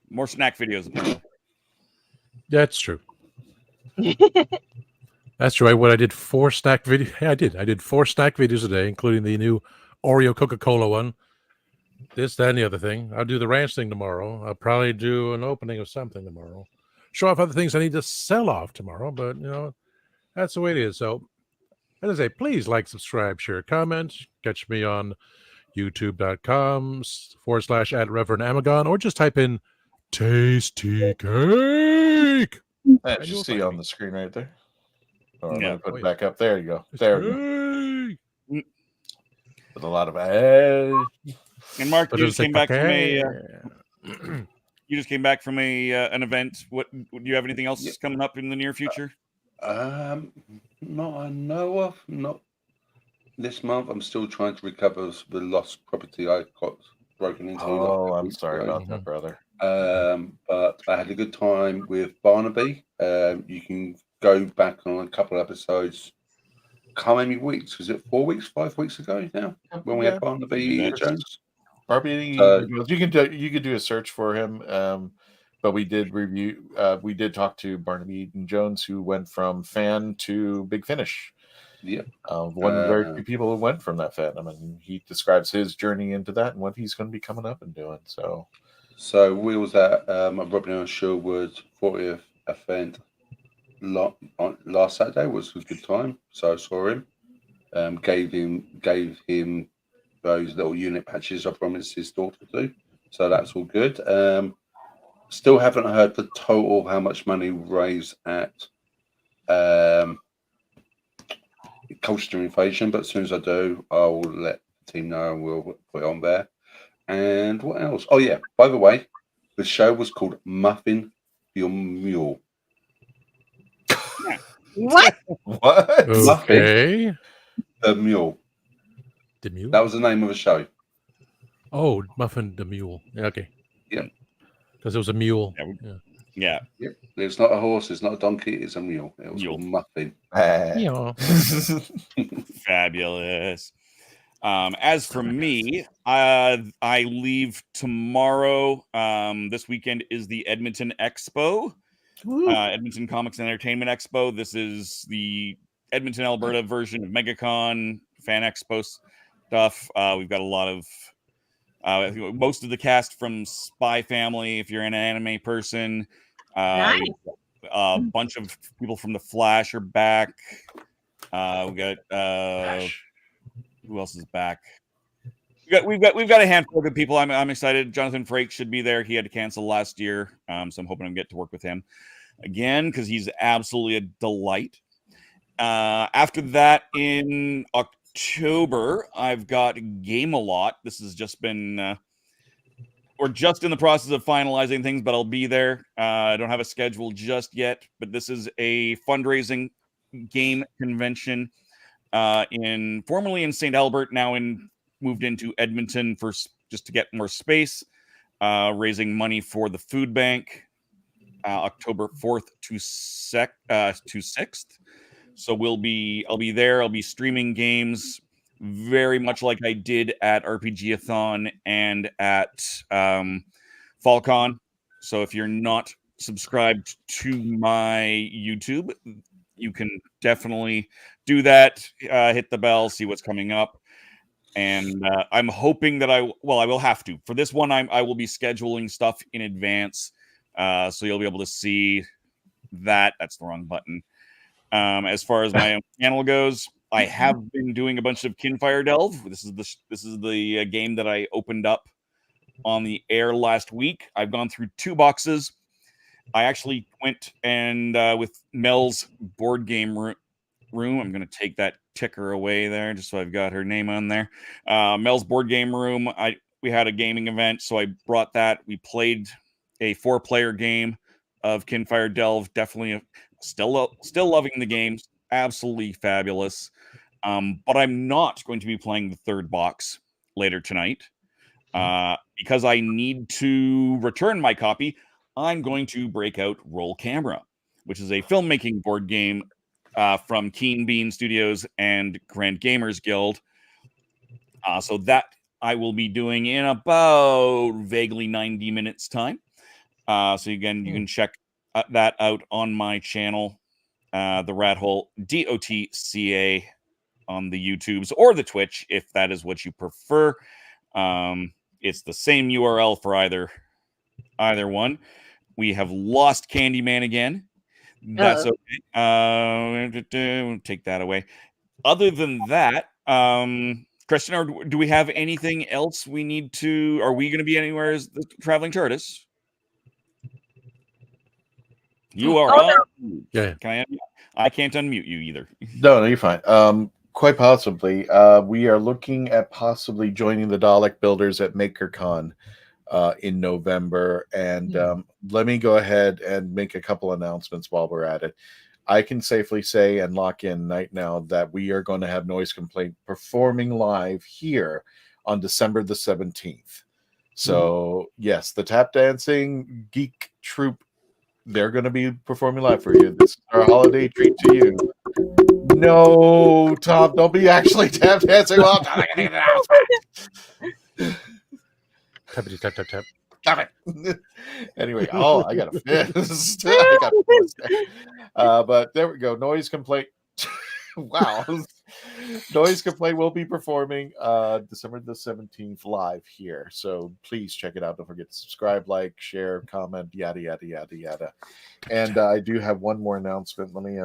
more snack videos, apparently. That's true. That's right. What I did 4 snack videos. Yeah, I did 4 snack videos a day, including the new Oreo Coca-Cola one. This, that, and the other thing. I'll do the ranch thing tomorrow. I'll probably do an opening of something tomorrow. Show off other things I need to sell off tomorrow, but that's the way it is. So, as I say, please like, subscribe, share, comment. Catch me on youtube.com/@ReverendAmagon, or just type in Tasty Cake. That you see on the screen right there. Oh, Yeah. yeah. Put it back up. There you go. There we go. With a lot of and Mark, you just came back from an event. What do you have anything else coming up in the near future? Not I know of. Not this month. I'm still trying to recover the lost property I got broken into. Oh, I'm sorry about that, brother. But I had a good time with Barnaby. You can go back on a couple of episodes. How many weeks? Was it 4 weeks, 5 weeks ago now? When we had Barnaby Jones. Barnaby, you can do a search for him. But we did review. We did talk to Barnaby Eden Jones, who went from fan to Big Finish. Yeah, one of the very few people who went from that fandom, and he describes his journey into that and what he's going to be coming up and doing. So we was at Robin and Sherwood's 40th event last Saturday. Was a good time. So I saw him. Gave him those little unit patches I promised his daughter to. So that's all good. Still haven't heard the total of how much money raised at Culture Inflation, but as soon as I do, I'll let the team know and we'll put it on there. And what else? Oh yeah, by the way, the show was called Muffin Your Mule. What? What? Okay. Muffin the Mule. The Mule? That was the name of the show. Oh, Muffin the Mule. Yeah, okay. Yeah. Because it was a mule. Yeah. Yep. It's not a horse. It's not a donkey. It's a mule. It was called Muffin. Fabulous. As for me, I leave tomorrow. This weekend is the Edmonton Expo, Edmonton Comics and Entertainment Expo. This is the Edmonton, Alberta version of MegaCon Fan Expo stuff. We've got a lot of most of the cast from Spy Family. If you're an anime person, Nice. a bunch of people from The Flash are back. We got who else is back? We've got a handful of good people. I'm excited. Jonathan Frakes should be there. He had to cancel last year, so I'm hoping I get to work with him again because he's absolutely a delight. After that, in October, I've got Game-A-Lot. This has just been we're just in the process of finalizing things, but I'll be there. I don't have a schedule just yet, but this is a fundraising game convention formerly in St. Albert, now moved into Edmonton just to get more space, raising money for the food bank, October 4th to 6th. So I'll be there. I'll be streaming games very much like I did at RPG-a-thon and at FallCon. So if you're not subscribed to my YouTube, you can definitely do that. Hit the bell, see what's coming up. And I'm hoping that I will have to. For this one, I will be scheduling stuff in advance. So you'll be able to see that. That's the wrong button. As far as my own channel goes, I have been doing a bunch of Kinfire Delve. This is the game that I opened up on the air last week. I've gone through 2 boxes. I actually went and with Mel's board game room, room. I'm going to take that ticker away there just so I've got her name on there. Mel's board game room. We had a gaming event, so I brought that. We played a 4-player game of Kinfire Delve. Definitely still loving the games. Absolutely fabulous. But I'm not going to be playing the third box later tonight because I need to return my copy. I'm going to break out Roll Camera, which is a filmmaking board game from Keen Bean Studios and Grand Gamers Guild. So that I will be doing in about vaguely 90 minutes time. So again, you can check that out on my channel, TheRatHole.ca on the YouTubes or the Twitch, if that is what you prefer. It's the same URL for either one. We have lost Candyman again. That's okay. We'll take that away. Other than that, Kristen, do we have anything else we need to? Are we going to be anywhere as the Traveling TARDIS? You are on. Yeah. Can I can't unmute you either. No, you're fine. Quite possibly. We are looking at possibly joining the Dalek builders at MakerCon in November. And let me go ahead and make a couple announcements while we're at it. I can safely say and lock in right now that we are going to have Noise Complaint performing live here on December the 17th. So, yes, the tap dancing geek troupe, they're going to be performing live for you. This is our holiday treat to you. No, Tom, don't be actually tap dancing while I'm telling you the announcement. Tappity tap tap tap. Stop it. Anyway, I got a fist. I got a fist. But there we go. Noise Complaint. Wow. Noise Complaint will be performing December the 17th live here. So please check it out. Don't forget to subscribe, like, share, comment, yada, yada, yada, yada. And I do have one more announcement. Let me,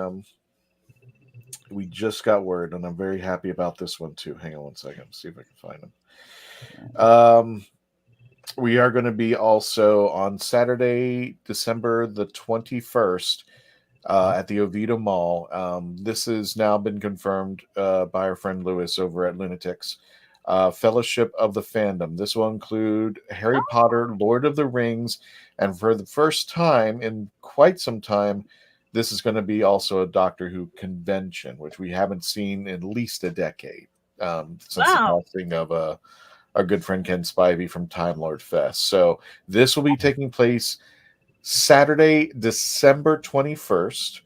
we just got word, and I'm very happy about this one too. Hang on one second. See if I can find them. We are going to be also on Saturday, December the 21st, at the Oviedo Mall. This has now been confirmed by our friend Lewis over at Lunatics. Fellowship of the Fandom. This will include Harry Potter, Lord of the Rings, and for the first time in quite some time, this is going to be also a Doctor Who convention, which we haven't seen in at least a decade since the passing of our good friend Ken Spivey from Time Lord Fest. So this will be taking place Saturday, December 21st.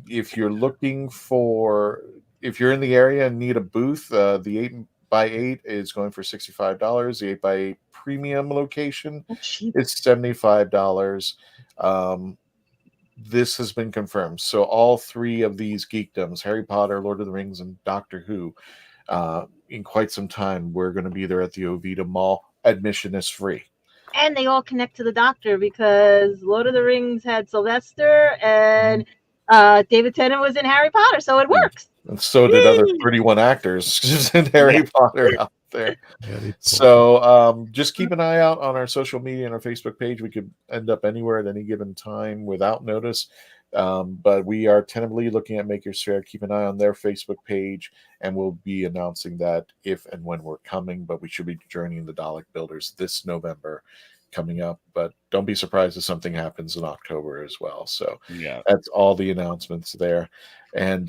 If you're looking for, if you're in the area and need a booth, the 8x8 is going for $65. The 8x8 premium location is $75. This has been confirmed. So all three of these geekdoms, Harry Potter, Lord of the Rings, and Doctor Who, in quite some time, we're going to be there at the Oviedo Mall. Admission is free. And they all connect to the Doctor because Lord of the Rings had Sylvester and David Tennant was in Harry Potter, so it works. And so did other 31 actors in Harry Potter out there. So just keep an eye out on our social media and our Facebook page. We could end up anywhere at any given time without notice. But we are tentatively looking at Makers Fair. Keep an eye on their Facebook page, and we'll be announcing that if and when we're coming. But we should be joining the Dalek Builders this November coming up. But don't be surprised if something happens in October as well. So yeah, that's all the announcements there. And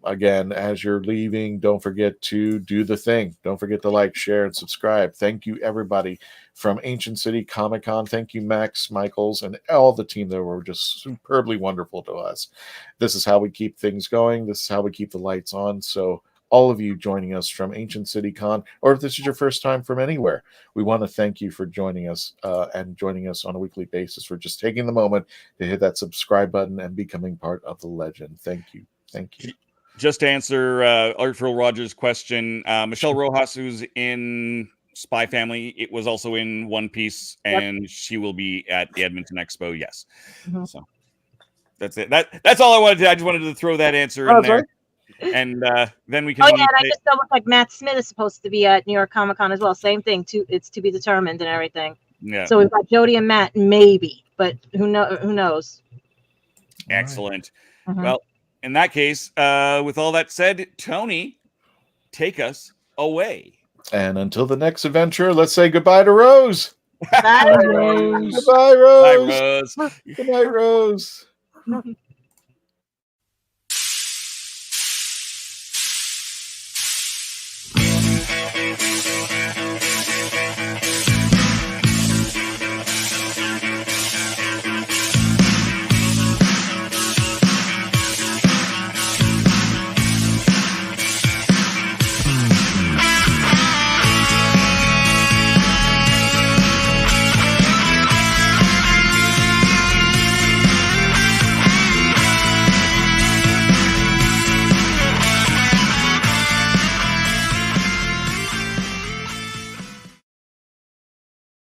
again, as you're leaving, don't forget to do the thing. Don't forget to like, share, and subscribe. Thank you, everybody from Ancient City Comic Con. Thank you, Max, Michaels, and all the team that were just superbly wonderful to us. This is how we keep things going. This is how we keep the lights on. So all of you joining us from Ancient City Con, or if this is your first time from anywhere, we want to thank you for joining us and joining us on a weekly basis, for just taking the moment to hit that subscribe button and becoming part of the legend. Thank you. Thank you. Just to answer Artful Rogers' question, Michelle Rojas, who's in Spy Family, it was also in One Piece, and she will be at the Edmonton Expo. Yes. So that's it. That's all I wanted to. I just wanted to throw that answer in there. And then we can. Oh yeah, and I just know like Matt Smith is supposed to be at New York Comic Con as well. Same thing. It's to be determined and everything. Yeah. So we've got Jody and Matt, maybe, but who knows? Excellent. Well, In that case, with all that said, Tony, take us away. And until the next adventure, let's say goodbye to Rose. Bye, Rose. Goodbye, Rose. Bye, Rose. Good night, Rose.